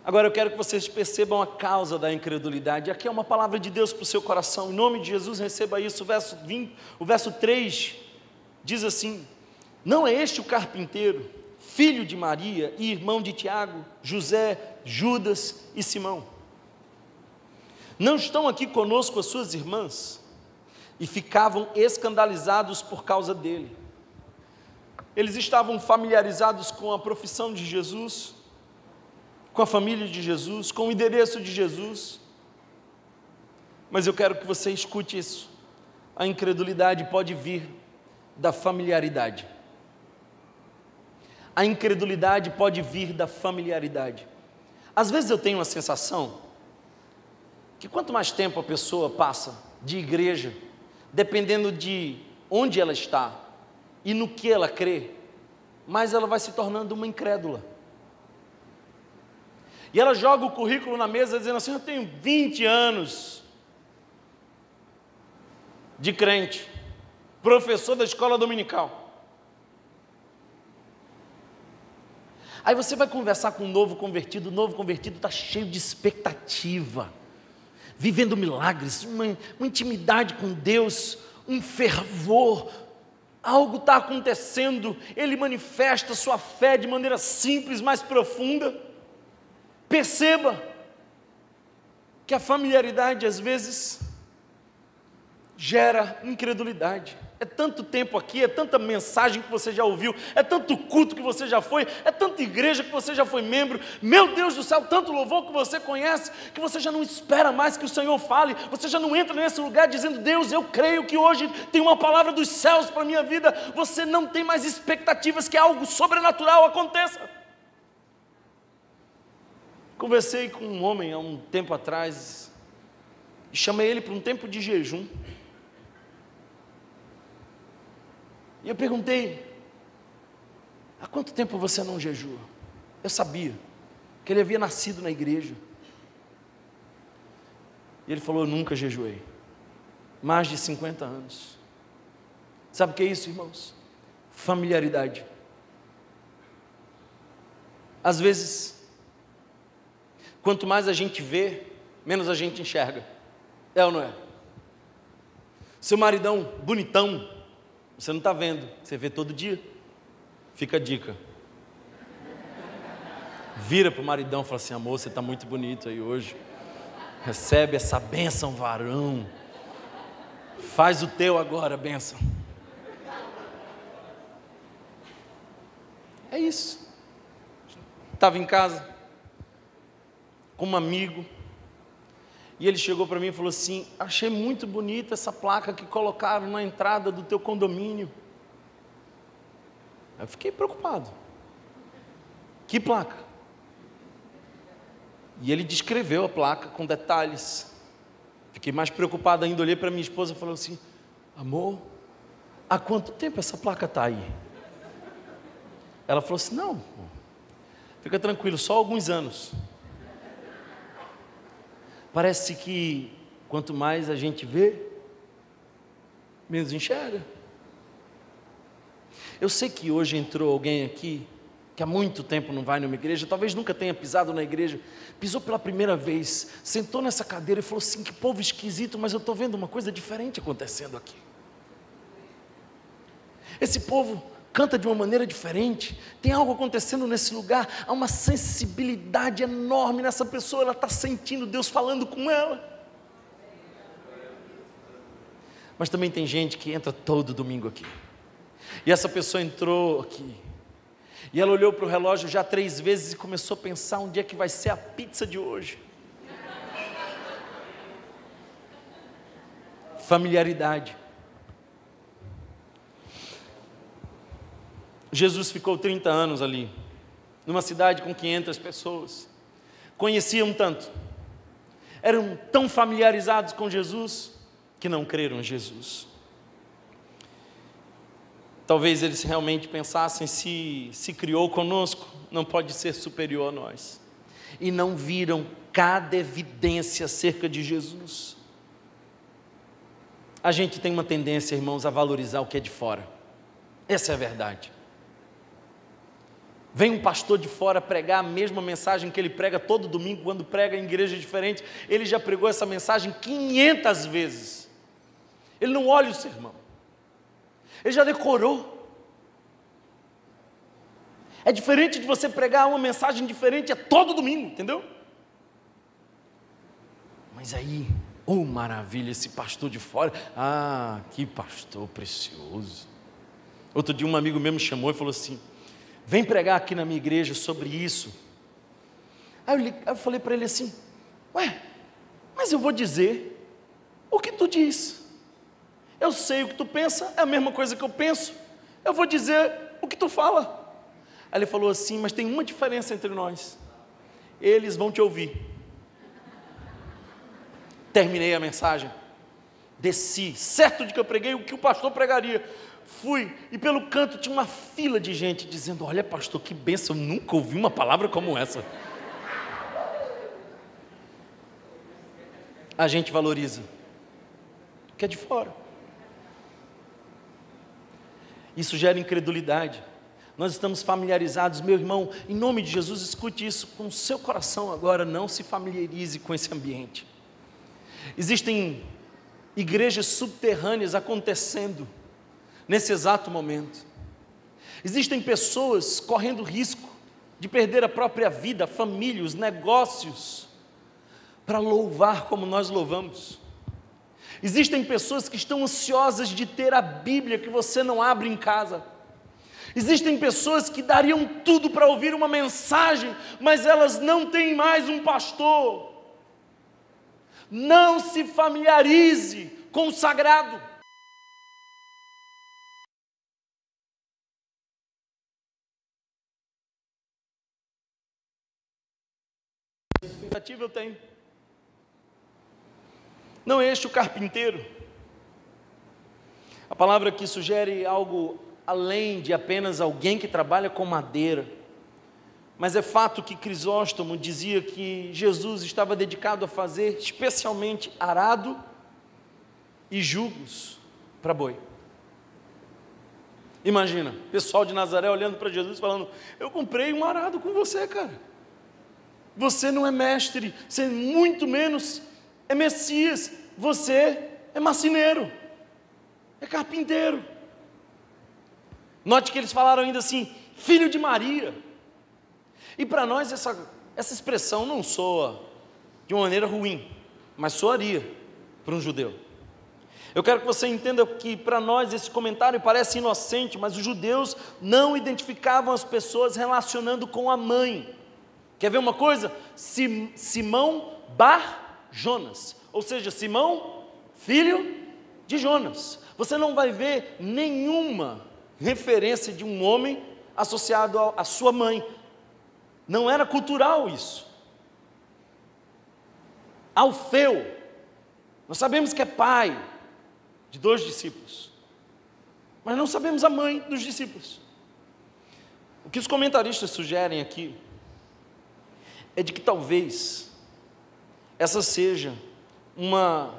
S1: Agora eu quero que vocês percebam a causa da incredulidade. Aqui é uma palavra de Deus para o seu coração. Em nome de Jesus, receba isso. O verso 3 diz assim: não é este o carpinteiro, filho de Maria e irmão de Tiago, José, Judas e Simão? Não estão aqui conosco as suas irmãs? E ficavam escandalizados por causa dele. Eles estavam familiarizados com a profissão de Jesus, com a família de Jesus, com o endereço de Jesus. Mas eu quero que você escute isso. A incredulidade pode vir da familiaridade. A incredulidade pode vir da familiaridade. Às vezes eu tenho uma sensação que quanto mais tempo a pessoa passa de igreja, dependendo de onde ela está e no que ela crê, mais ela vai se tornando uma incrédula. E ela joga o currículo na mesa dizendo assim: eu tenho 20 anos de crente, professor da escola dominical. Aí você vai conversar com um novo convertido, o novo convertido está cheio de expectativa, vivendo milagres, uma intimidade com Deus, um fervor, algo está acontecendo, ele manifesta sua fé de maneira simples, mais profunda. Perceba que a familiaridade às vezes gera incredulidade. É tanto tempo aqui, é tanta mensagem que você já ouviu, é tanto culto que você já foi, é tanta igreja que você já foi membro, meu Deus do céu, tanto louvor que você conhece, que você já não espera mais que o Senhor fale, você já não entra nesse lugar dizendo: Deus, eu creio que hoje tem uma palavra dos céus para a minha vida. Você não tem mais expectativas que algo sobrenatural aconteça. Conversei com um homem há um tempo atrás e chamei ele para um tempo de jejum. E eu perguntei: há quanto tempo você não jejua? Eu sabia que ele havia nascido na igreja. E ele falou: eu nunca jejuei. Mais de 50 anos. Sabe o que é isso, irmãos? Familiaridade. Às vezes, quanto mais a gente vê, menos a gente enxerga. É ou não é? Seu maridão bonitão, você não está vendo, você vê todo dia. Fica a dica. Vira para o maridão e fala assim: amor, você está muito bonito aí hoje. Recebe essa bênção, varão. Faz o teu agora, bênção. É isso. Estava em casa com um amigo, e ele chegou para mim e falou assim: achei muito bonita essa placa que colocaram na entrada do teu condomínio. Eu fiquei preocupado. Que placa? E ele descreveu a placa com detalhes. Fiquei mais preocupado ainda, olhei para minha esposa e falei assim: amor, há quanto tempo essa placa está aí? Ela falou assim: não, fica tranquilo, só alguns anos. Parece que quanto mais a gente vê, menos enxerga. Eu sei que hoje entrou alguém aqui que há muito tempo não vai numa igreja, talvez nunca tenha pisado na igreja, pisou pela primeira vez, sentou nessa cadeira e falou assim: que povo esquisito, mas eu estou vendo uma coisa diferente acontecendo aqui. Esse povo canta de uma maneira diferente, tem algo acontecendo nesse lugar, há uma sensibilidade enorme nessa pessoa, ela está sentindo Deus falando com ela. Mas também tem gente que entra todo domingo aqui, e essa pessoa entrou aqui, e ela olhou para o relógio já 3 vezes e começou a pensar: onde é que vai ser a pizza de hoje? Familiaridade. Jesus ficou 30 anos ali, numa cidade com 500 pessoas, conheciam tanto, eram tão familiarizados com Jesus, que não creram em Jesus. Talvez eles realmente pensassem: se criou conosco, não pode ser superior a nós, e não viram cada evidência acerca de Jesus. A gente tem uma tendência, irmãos, a valorizar o que é de fora, essa é a verdade. Vem um pastor de fora pregar a mesma mensagem que ele prega todo domingo, quando prega em igreja diferente, ele já pregou essa mensagem 500 vezes, ele não olha o sermão, ele já decorou. É diferente de você pregar uma mensagem diferente, é todo domingo, entendeu? Mas aí, oh maravilha, esse pastor de fora, que pastor precioso. Outro dia um amigo meu me chamou e falou assim: vem pregar aqui na minha igreja sobre isso. Aí eu falei para ele assim: ué, mas eu vou dizer o que tu diz. Eu sei o que tu pensa, é a mesma coisa que eu penso. Eu vou dizer o que tu fala. Aí ele falou assim: mas tem uma diferença entre nós, eles vão te ouvir. Terminei a mensagem, desci, certo de que eu preguei o que o pastor pregaria. Fui, e pelo canto tinha uma fila de gente dizendo: olha pastor, que bênção, eu nunca ouvi uma palavra como essa. A gente valoriza o que é de fora. Isso gera incredulidade. Nós estamos familiarizados, meu irmão, em nome de Jesus, escute isso com o seu coração agora, não se familiarize com esse ambiente. Existem igrejas subterrâneas acontecendo nesse exato momento. Existem pessoas correndo risco de perder a própria vida, a família, os negócios, para louvar como nós louvamos. Existem pessoas que estão ansiosas de ter a Bíblia que você não abre em casa. Existem pessoas que dariam tudo para ouvir uma mensagem, mas elas não têm mais um pastor. Não se familiarize com o sagrado. Eu tenho. Não é este o carpinteiro? A palavra aqui sugere algo além de apenas alguém que trabalha com madeira, mas é fato que Crisóstomo dizia que Jesus estava dedicado a fazer especialmente arado e jugos para boi. Imagina, pessoal de Nazaré olhando para Jesus falando: eu comprei um arado com você, cara. Você não é mestre, você muito menos é Messias, você é marceneiro, é carpinteiro. Note que eles falaram ainda assim: filho de Maria. E para nós essa expressão não soa de uma maneira ruim, mas soaria para um judeu. Eu quero que você entenda que para nós esse comentário parece inocente, mas os judeus não identificavam as pessoas relacionando com a mãe. Quer ver uma coisa? Simão Bar Jonas, ou seja, Simão, filho de Jonas. Você não vai ver nenhuma referência de um homem associado à sua mãe. Não era cultural isso. Alfeu, nós sabemos que é pai de 2 discípulos, mas não sabemos a mãe dos discípulos. O que os comentaristas sugerem aqui é de que talvez essa seja uma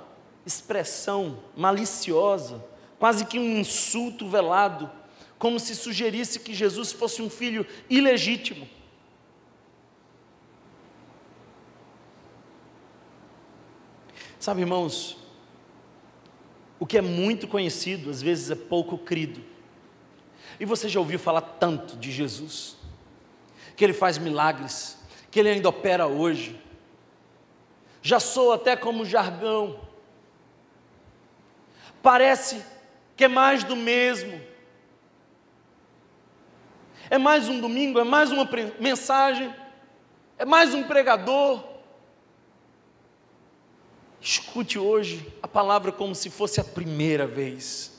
S1: expressão maliciosa, quase que um insulto velado, como se sugerisse que Jesus fosse um filho ilegítimo. Sabe, irmãos, o que é muito conhecido, às vezes é pouco crido. E você já ouviu falar tanto de Jesus, que Ele faz milagres, que Ele ainda opera hoje, já soa até como jargão, parece que é mais do mesmo, é mais um domingo, é mais uma mensagem, é mais um pregador. Escute hoje a palavra como se fosse a primeira vez.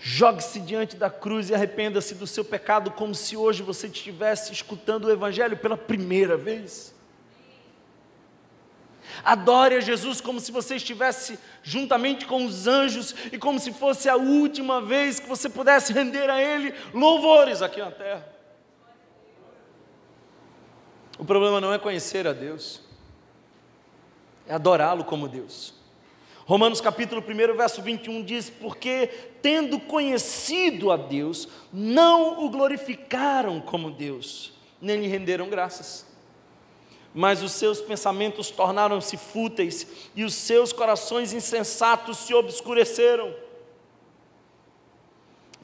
S1: Jogue-se diante da cruz e arrependa-se do seu pecado como se hoje você estivesse escutando o Evangelho pela primeira vez. Adore a Jesus como se você estivesse juntamente com os anjos e como se fosse a última vez que você pudesse render a Ele louvores aqui na terra. O problema não é conhecer a Deus, é adorá-lo como Deus. Romanos capítulo 1, verso 21 diz: porque tendo conhecido a Deus, não o glorificaram como Deus, nem lhe renderam graças, mas os seus pensamentos tornaram-se fúteis, e os seus corações insensatos se obscureceram.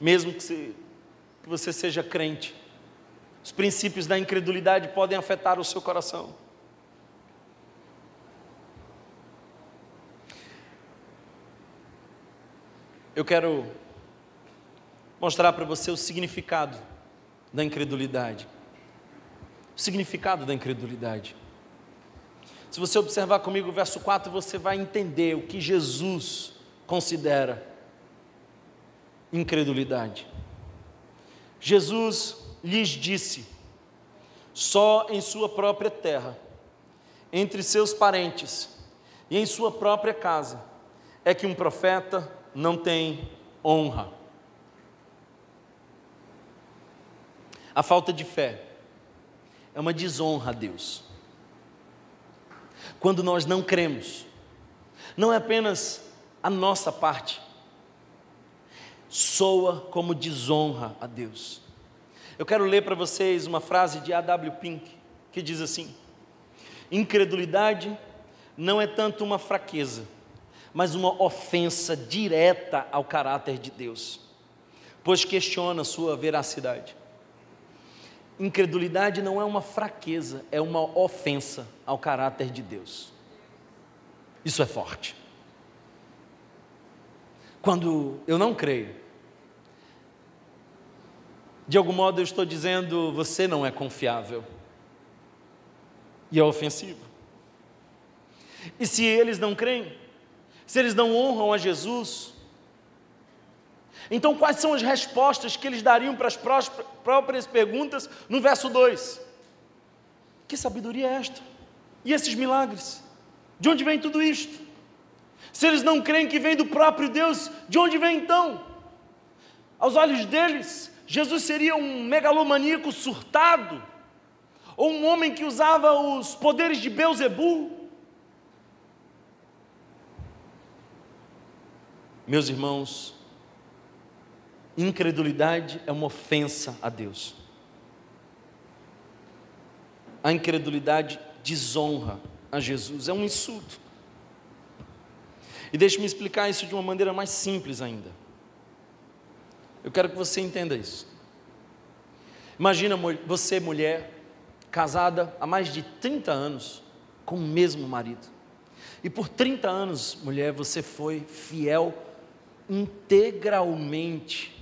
S1: Mesmo que você seja crente, os princípios da incredulidade podem afetar o seu coração. Eu quero mostrar para você o significado da incredulidade. O significado da incredulidade. Se você observar comigo o verso 4, você vai entender o que Jesus considera incredulidade. Jesus lhes disse: só em sua própria terra, entre seus parentes e em sua própria casa, é que um profeta não tem honra. A falta de fé é uma desonra a Deus. Quando nós não cremos, não é apenas a nossa parte, soa como desonra a Deus. Eu quero ler para vocês uma frase de A.W. Pink, que diz assim: incredulidade não é tanto uma fraqueza, mas uma ofensa direta ao caráter de Deus, pois questiona sua veracidade. Incredulidade não é uma fraqueza, é uma ofensa ao caráter de Deus. Isso é forte. Quando eu não creio, de algum modo eu estou dizendo: você não é confiável, e é ofensivo. E se eles não creem, se eles não honram a Jesus, então quais são as respostas que eles dariam para as próprias perguntas no verso 2? Que sabedoria é esta? E esses milagres? De onde vem tudo isto? Se eles não creem que vem do próprio Deus, de onde vem então? Aos olhos deles, Jesus seria um megalomaníaco surtado, ou um homem que usava os poderes de Belzebu. Meus irmãos, incredulidade é uma ofensa a Deus. A incredulidade desonra a Jesus, é um insulto. E deixe-me explicar isso de uma maneira mais simples ainda. Eu quero que você entenda isso. Imagina você, mulher, casada há mais de 30 anos com o mesmo marido. E por 30 anos, mulher, você foi fiel integralmente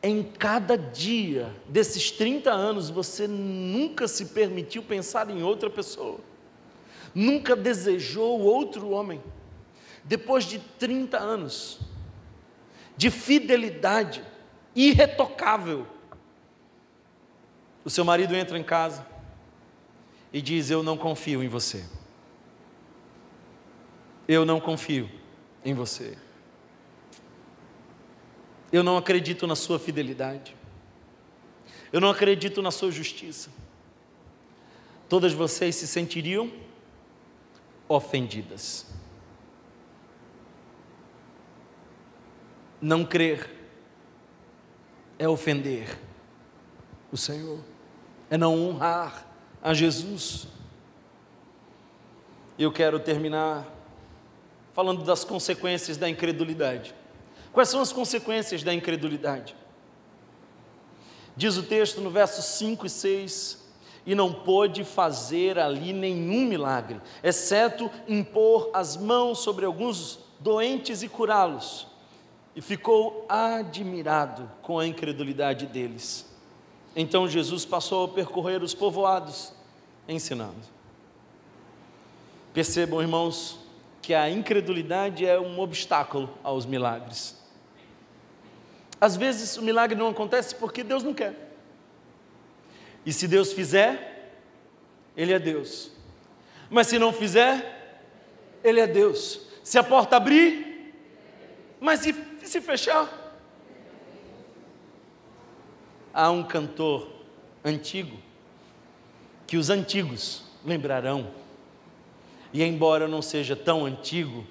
S1: em cada dia desses 30 anos, você nunca se permitiu pensar em outra pessoa, nunca desejou outro homem. Depois de 30 anos de fidelidade irretocável, o seu marido entra em casa e diz: eu não confio em você, eu não confio em você, eu não acredito na sua fidelidade, eu não acredito na sua justiça. Todas vocês se sentiriam ofendidas. Não crer é ofender o Senhor, é não honrar a Jesus. Eu quero terminar falando das consequências da incredulidade. Quais são as consequências da incredulidade? Diz o texto no versos 5 e 6: e não pôde fazer ali nenhum milagre, exceto impor as mãos sobre alguns doentes e curá-los. E ficou admirado com a incredulidade deles. Então Jesus passou a percorrer os povoados, ensinando. Percebam, irmãos, que a incredulidade é um obstáculo aos milagres. Às vezes o milagre não acontece porque Deus não quer. E se Deus fizer, Ele é Deus. Mas se não fizer, Ele é Deus. Se a porta abrir, mas e se fechar? Há um cantor antigo, que os antigos lembrarão, e embora eu não seja tão antigo,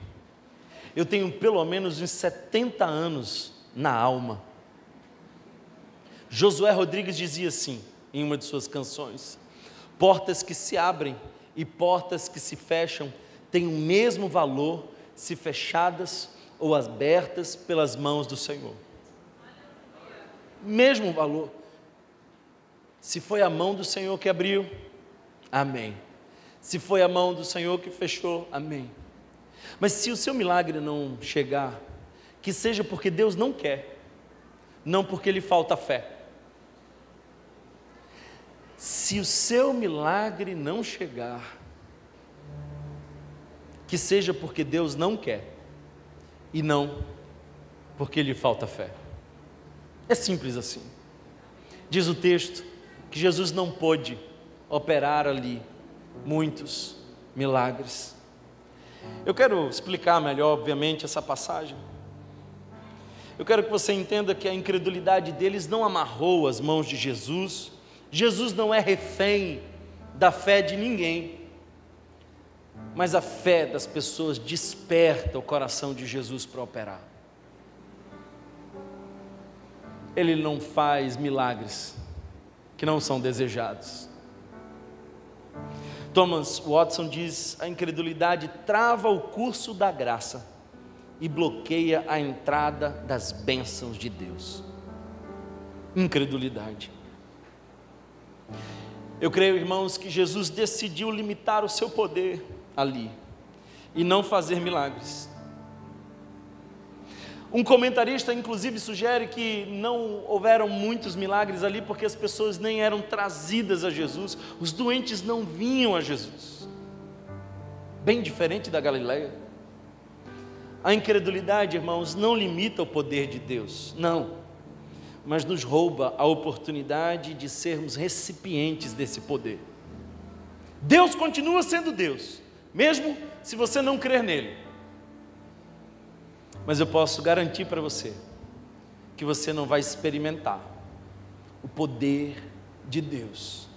S1: eu tenho pelo menos uns 70 anos na alma. Josué Rodrigues dizia assim, em uma de suas canções: portas que se abrem e portas que se fecham têm o mesmo valor se fechadas ou abertas pelas mãos do Senhor. Mesmo valor. Se foi a mão do Senhor que abriu, amém. Se foi a mão do Senhor que fechou, amém. Mas se o seu milagre não chegar, que seja porque Deus não quer, não porque lhe falta fé. Se o seu milagre não chegar, que seja porque Deus não quer, e não porque lhe falta fé. É simples assim. Diz o texto que Jesus não pôde operar ali muitos milagres. Eu quero explicar melhor, obviamente, essa passagem. Eu quero que você entenda que a incredulidade deles não amarrou as mãos de Jesus. Jesus não é refém da fé de ninguém, mas a fé das pessoas desperta o coração de Jesus para operar. Ele não faz milagres que não são desejados. Thomas Watson diz: a incredulidade trava o curso da graça e bloqueia a entrada das bênçãos de Deus. Incredulidade. Eu creio, irmãos, que Jesus decidiu limitar o seu poder ali e não fazer milagres. Um comentarista inclusive sugere que não houveram muitos milagres ali porque as pessoas nem eram trazidas a Jesus, os doentes não vinham a Jesus. Bem diferente da Galileia. A incredulidade, irmãos, não limita o poder de Deus, não, mas nos rouba a oportunidade de sermos recipientes desse poder. Deus continua sendo Deus, mesmo se você não crer nele. Mas eu posso garantir para você que você não vai experimentar o poder de Deus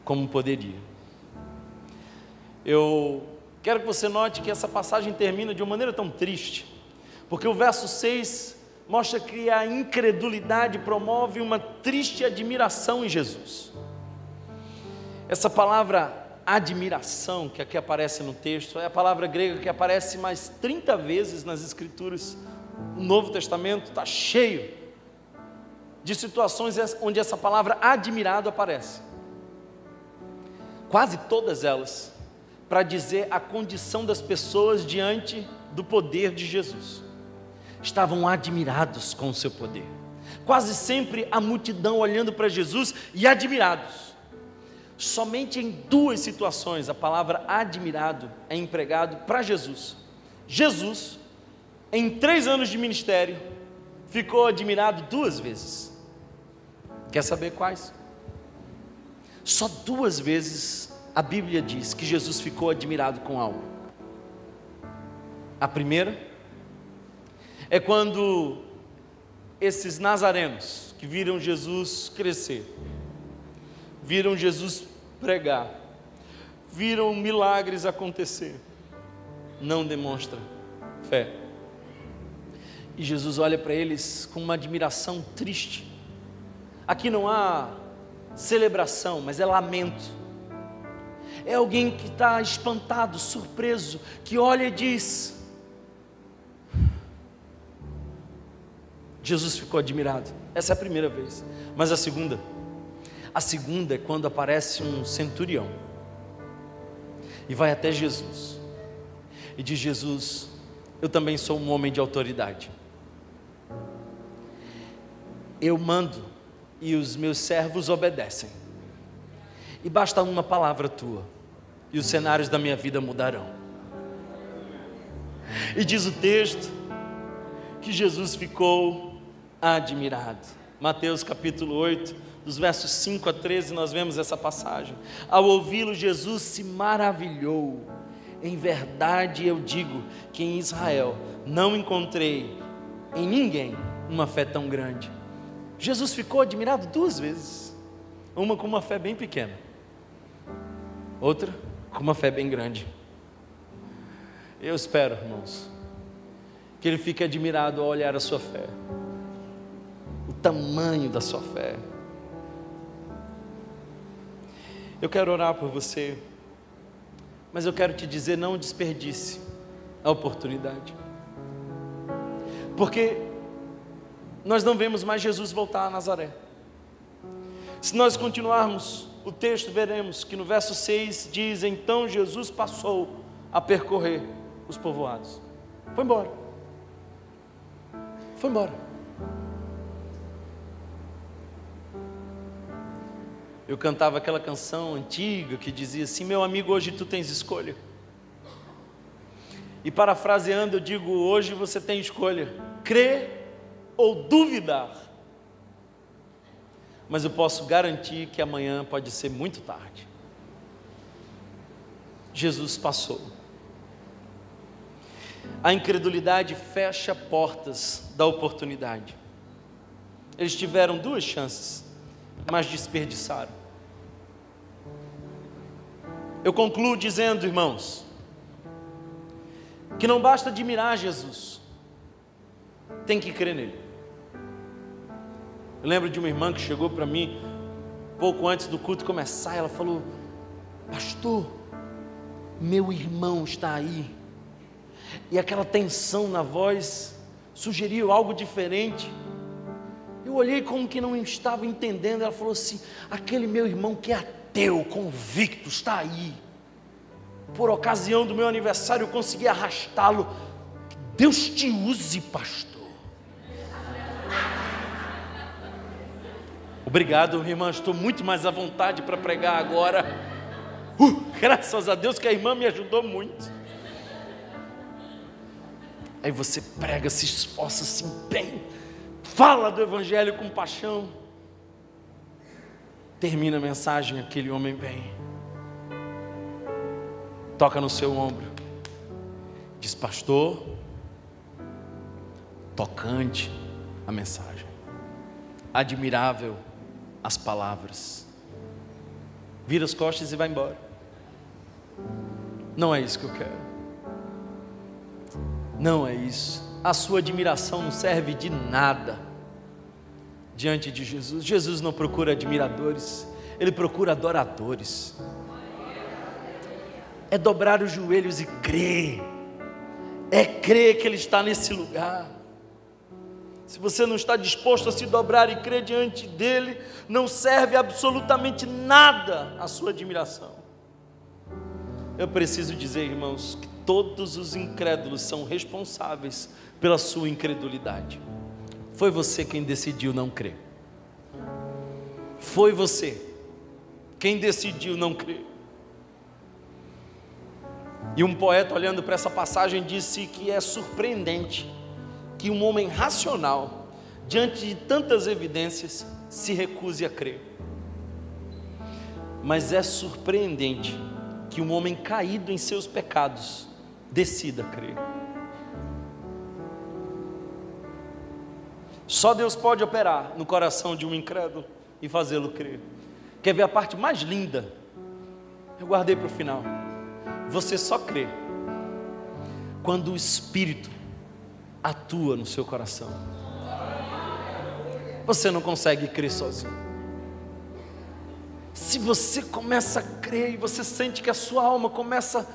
S1: como poderia. Eu quero que você note que essa passagem termina de uma maneira tão triste, porque o verso 6 mostra que a incredulidade promove uma triste admiração em Jesus. Essa palavra admiração, que aqui aparece no texto, é a palavra grega que aparece mais 30 vezes nas Escrituras. O Novo Testamento está cheio de situações onde essa palavra admirado aparece. Quase todas elas para dizer a condição das pessoas diante do poder de Jesus. Estavam admirados com o seu poder. quase sempre a multidão olhando para Jesus e admirados. Somente em 2 situações a palavra admirado é empregado para Jesus. Jesus, em 3 anos de ministério, ficou admirado 2 vezes. Quer saber quais? Só 2 vezes a Bíblia diz que Jesus ficou admirado com algo. A primeira é quando esses nazarenos que viram Jesus crescer, viram Jesus pregar, viram milagres acontecer, não demonstra fé. E Jesus olha para eles com uma admiração triste. Aqui não há celebração, mas é lamento. É alguém que está espantado, surpreso, que olha e diz: Jesus ficou admirado. Essa é a primeira vez. Mas a segunda é quando aparece um centurião e vai até Jesus e diz: Jesus, eu também sou um homem de autoridade. Eu mando e os meus servos obedecem. E basta uma palavra tua e os cenários da minha vida mudarão. E diz o texto que Jesus ficou admirado. Mateus capítulo 8, dos versos 5 a 13, nós vemos essa passagem. Ao ouvi-lo, Jesus se maravilhou. Em verdade eu digo que em Israel não encontrei em ninguém uma fé tão grande. Jesus ficou admirado 2 vezes. Uma com uma fé bem pequena, outra com uma fé bem grande. Eu espero, irmãos, que ele fique admirado ao olhar a sua fé, o tamanho da sua fé. Eu quero orar por você, mas eu quero te dizer: não desperdice a oportunidade, porque nós não vemos mais Jesus voltar a Nazaré. Se nós continuarmos o texto, veremos que no verso 6 diz: então Jesus passou a percorrer os povoados. Foi embora. Foi embora. Eu cantava aquela canção antiga que dizia assim: meu amigo, hoje tu tens escolha. E parafraseando eu digo: hoje você tem escolha, crer ou duvidar. Mas eu posso garantir que amanhã pode ser muito tarde. Jesus passou. A incredulidade fecha portas da oportunidade. Eles tiveram 2 chances, mas desperdiçaram. Eu concluo dizendo, irmãos, que não basta admirar Jesus, tem que crer nele. Eu lembro de uma irmã que chegou para mim pouco antes do culto começar. Ela falou: pastor, meu irmão está aí. E aquela tensão na voz sugeriu algo diferente. Eu olhei como que não estava entendendo. Ela falou assim: aquele meu irmão que é ateu, convicto, está aí. Por ocasião do meu aniversário eu consegui arrastá-lo. Deus te use, pastor. Obrigado, irmã, estou muito mais à vontade para pregar agora. Graças a Deus que a irmã me ajudou muito. Aí você prega, se esforça, se empenha, fala do evangelho com paixão. Termina a mensagem, aquele homem vem, toca no seu ombro, diz: pastor, tocante a mensagem, admirável as palavras. Vira as costas e vai embora. Não é isso que eu quero. Não é isso. A sua admiração não serve de nada diante de Jesus. Jesus não procura admiradores, Ele procura adoradores. É dobrar os joelhos e crer. É crer que Ele está nesse lugar. Se você não está disposto a se dobrar e crer diante dEle, não serve absolutamente nada a sua admiração. Eu preciso dizer, irmãos, que todos os incrédulos são responsáveis pela sua incredulidade. foi você quem decidiu não crer. Foi você quem decidiu não crer. E um poeta, olhando para essa passagem, disse que é surpreendente que um homem racional, diante de tantas evidências, se recuse a crer. Mas é surpreendente que um homem caído em seus pecados decida crer. Só Deus pode operar no coração de um incrédulo e fazê-lo crer. Quer ver a parte mais linda? Eu guardei para o final. Você só crê quando o Espírito atua no seu coração. Você não consegue crer sozinho. Se você começa a crer e você sente que a sua alma começa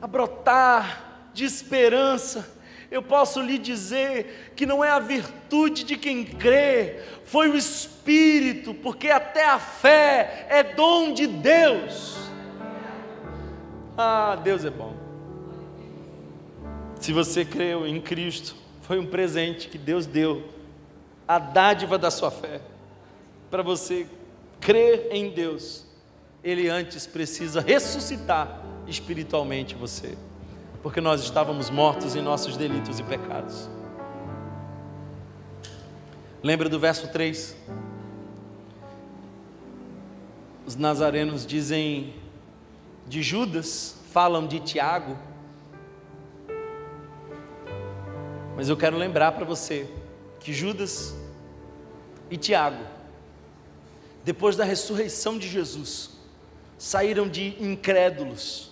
S1: a brotar de esperança, eu posso lhe dizer que não é a virtude de quem crê, foi o Espírito, porque até a fé é dom de Deus. Ah, Deus é bom. Se você creu em Cristo, foi um presente que Deus deu, a dádiva da sua fé. Para você crer em Deus, Ele antes precisa ressuscitar espiritualmente você, porque nós estávamos mortos em nossos delitos e pecados. Lembra do verso 3? Os nazarenos dizem de Judas, falam de Tiago, mas eu quero lembrar para você que Judas e Tiago, depois da ressurreição de Jesus, saíram de incrédulos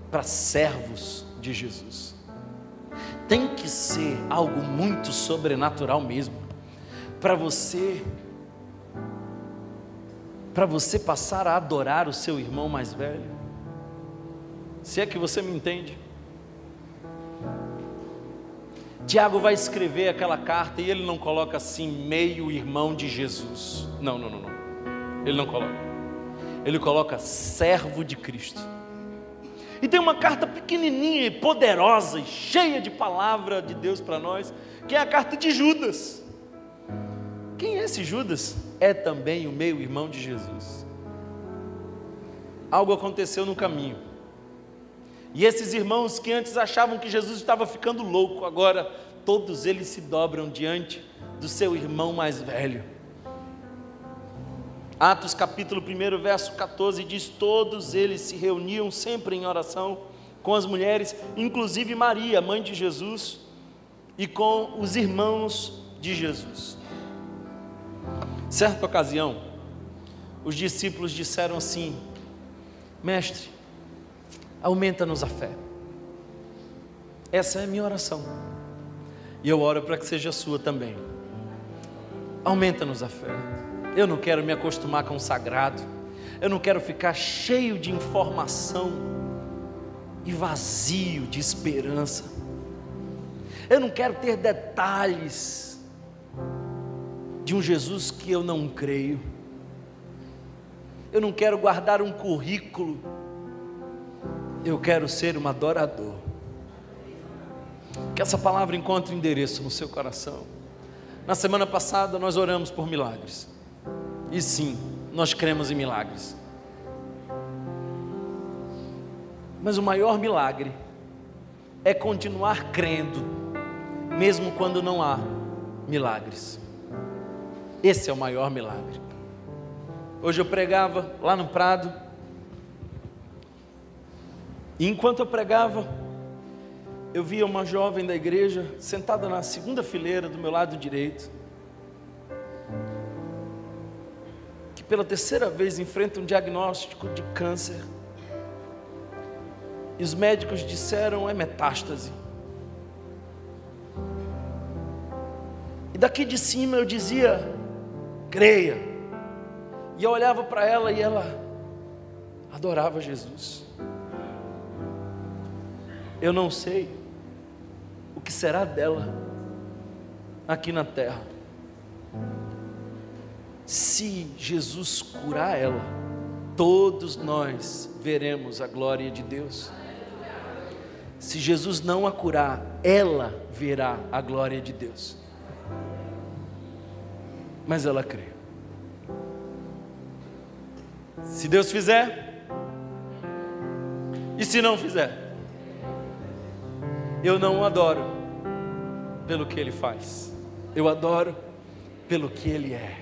S1: para servos de Jesus. Tem que ser algo muito sobrenatural mesmo para você passar a adorar o seu irmão mais velho. Se é que você me entende. Tiago vai escrever aquela carta e ele não coloca assim, meio irmão de Jesus. Não. Ele não coloca. Ele coloca servo de Cristo. E tem uma carta pequenininha e poderosa e cheia de palavra de Deus para nós, que é a carta de Judas. Quem é esse Judas? É também o meio irmão de Jesus. Algo aconteceu no caminho. E esses irmãos que antes achavam que Jesus estava ficando louco, agora todos eles se dobram diante do seu irmão mais velho. Atos capítulo 1, verso 14 diz: todos eles se reuniam sempre em oração com as mulheres, inclusive Maria, mãe de Jesus, e com os irmãos de Jesus. Certa ocasião, os discípulos disseram assim: mestre, aumenta-nos a fé. Essa é a minha oração, e eu oro para que seja a sua também. Aumenta-nos a fé. Eu não quero me acostumar com o sagrado, eu não quero ficar cheio de informação e vazio de esperança. Eu não quero ter detalhes de um Jesus que eu não creio. Eu não quero guardar um currículo. Eu quero ser um adorador. Que essa palavra encontre endereço no seu coração. Na semana passada nós oramos por milagres. E sim, nós cremos em milagres. Mas o maior milagre é continuar crendo, mesmo quando não há milagres. Esse é o maior milagre. Hoje eu pregava lá no Prado, e enquanto eu pregava, eu via uma jovem da igreja sentada na segunda fileira do meu lado direito, que pela terceira vez enfrenta um diagnóstico de câncer, e os médicos disseram: é metástase. E daqui de cima eu dizia: creia. E eu olhava para ela e ela adorava Jesus. Eu não sei o que será dela aqui na terra. Se Jesus curar ela, todos nós veremos a glória de Deus. Se Jesus não a curar, ela verá a glória de Deus. mas ela crê. Se Deus fizer, e se não fizer, eu não o adoro pelo que Ele faz, eu adoro pelo que Ele é.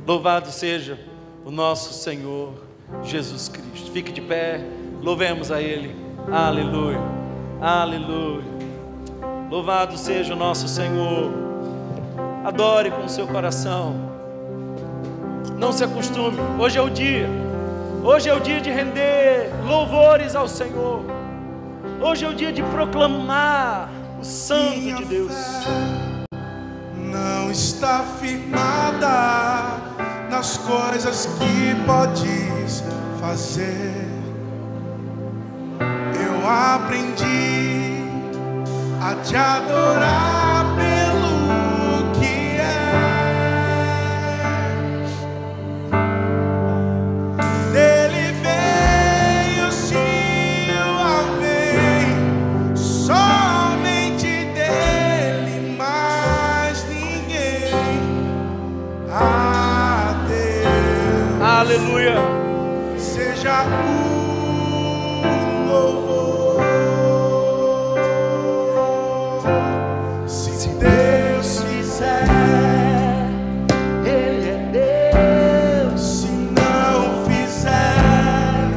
S1: Louvado seja o nosso Senhor Jesus Cristo. Fique de pé, louvemos a Ele. Aleluia, aleluia. Louvado seja o nosso Senhor. Adore com o seu coração. Não se acostume. Hoje é o dia. Hoje é o dia de render louvores ao Senhor. Hoje é o dia de proclamar o Santo de Deus.
S2: Não está firmada nas coisas que podes fazer. Eu aprendi a te adorar pelo que és. Dele veio sim o amém, somente dele, mais ninguém. A Deus
S1: Aleluia.
S2: seja o louvor. Se Deus fizer, Ele é Deus. Se não fizer,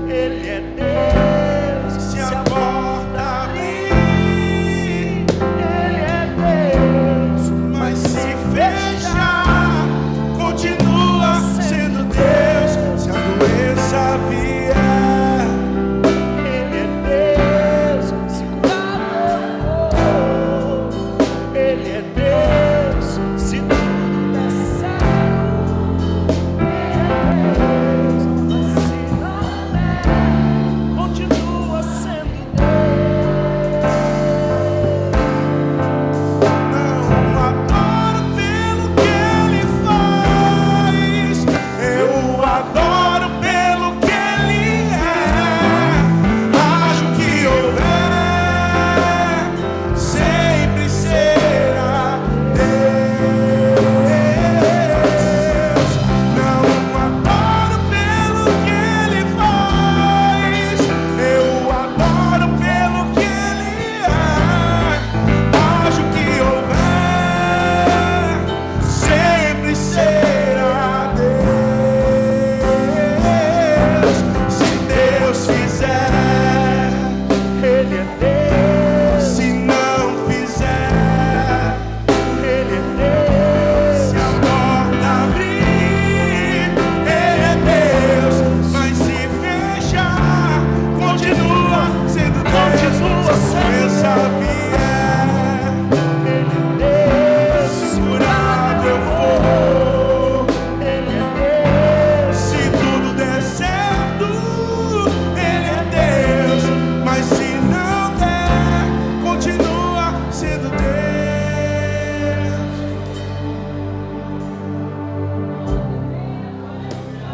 S2: Ele é Deus. Se a porta abrir, Ele é Deus. Mas se fechar, continua sendo Deus. Se a doença vier, Ele é Deus. Se curar for, Ele é Deus. Se tudo der certo, Ele é Deus. Mas se não der, continua sendo Deus. Não adoro pelo que Ele faz, eu adoro pelo que Ele é. Acho que houver, sempre será Deus. Não adoro pelo que Ele faz, eu adoro pelo que Ele é. Acho que houver, sempre será Deus. Se Deus fizer, Ele é Deus. Se não fizer, Ele é Deus. Se a porta abrir, Ele é Deus. Mas se fechar, continua sendo Deus. Se a doença vier, Ele é Deus. Se curado eu for, Ele é Deus. Se tudo der certo, Ele é Deus. Mas se não der, continua sendo Deus.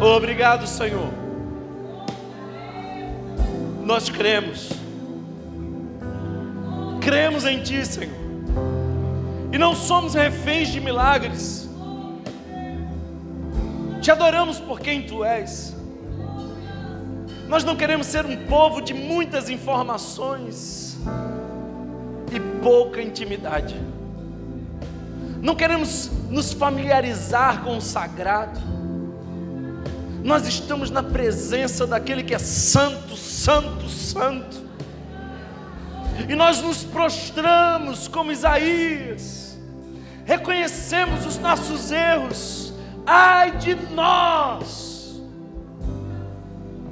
S1: Obrigado, Senhor. Nós cremos em Ti, Senhor, e não somos reféns de milagres. Te adoramos por quem Tu és. Nós não queremos ser um povo de muitas informações e pouca intimidade. Não queremos nos familiarizar com o sagrado. Nós estamos na presença daquele que é santo, santo, santo. E nós nos prostramos como Isaías. Reconhecemos os nossos erros. Ai de nós!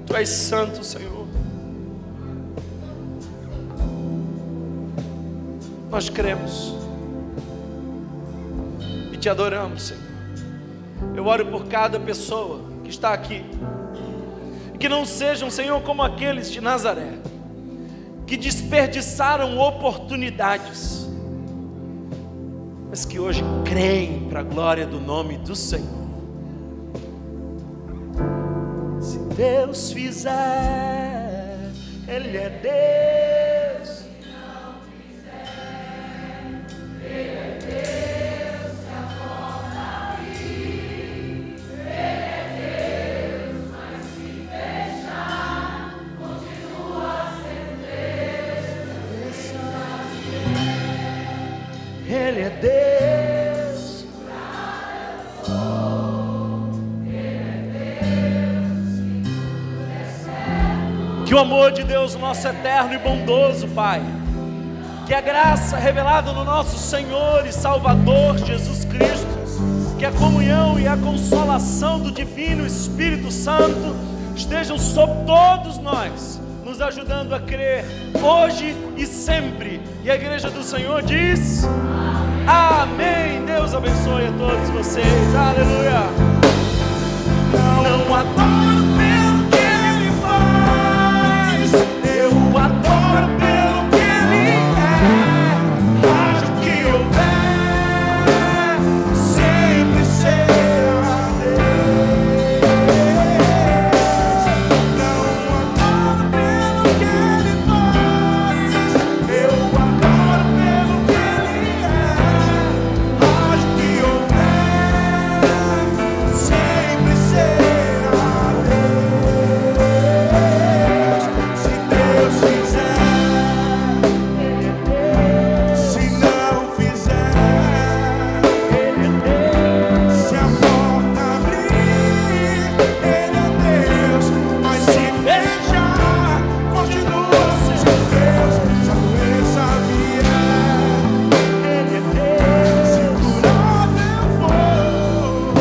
S1: Tu és santo, Senhor. Nós cremos e Te adoramos, Senhor. Eu oro por cada pessoa que está aqui, que não sejam, Senhor, como aqueles de Nazaré, que desperdiçaram oportunidades, mas que hoje creem para a glória do nome do Senhor. Se Deus fizer, Ele é Deus. Se não fizer, Ele é Deus. Se a porta Que o amor de Deus, nosso eterno e bondoso Pai, que a graça revelada no nosso Senhor e Salvador Jesus Cristo, que a comunhão e a consolação do Divino Espírito Santo estejam sobre todos nós, nos ajudando a crer hoje e sempre. E a igreja do Senhor diz: amém. Deus abençoe a todos vocês. Aleluia.
S2: Não adoro pelo que Ele faz, eu adoro pelo que Ele é. Haja o que houver, sempre será Deus. Não adoro pelo que Ele faz, eu adoro pelo que Ele é. Haja o que houver, sempre será Deus. Se Deus fizer, se não fizer, se a porta abrir, Ele é Deus. Mas se fechar, continua sendo Deus. Se a doença vier, Ele é Deus. Se curável for,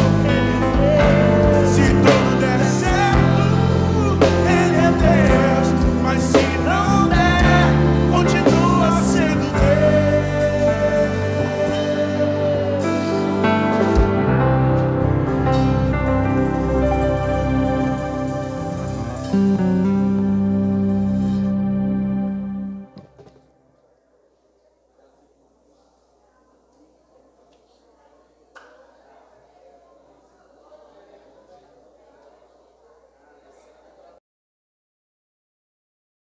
S2: se tudo der certo, Ele é Deus. Mas se não der, continua sendo Deus.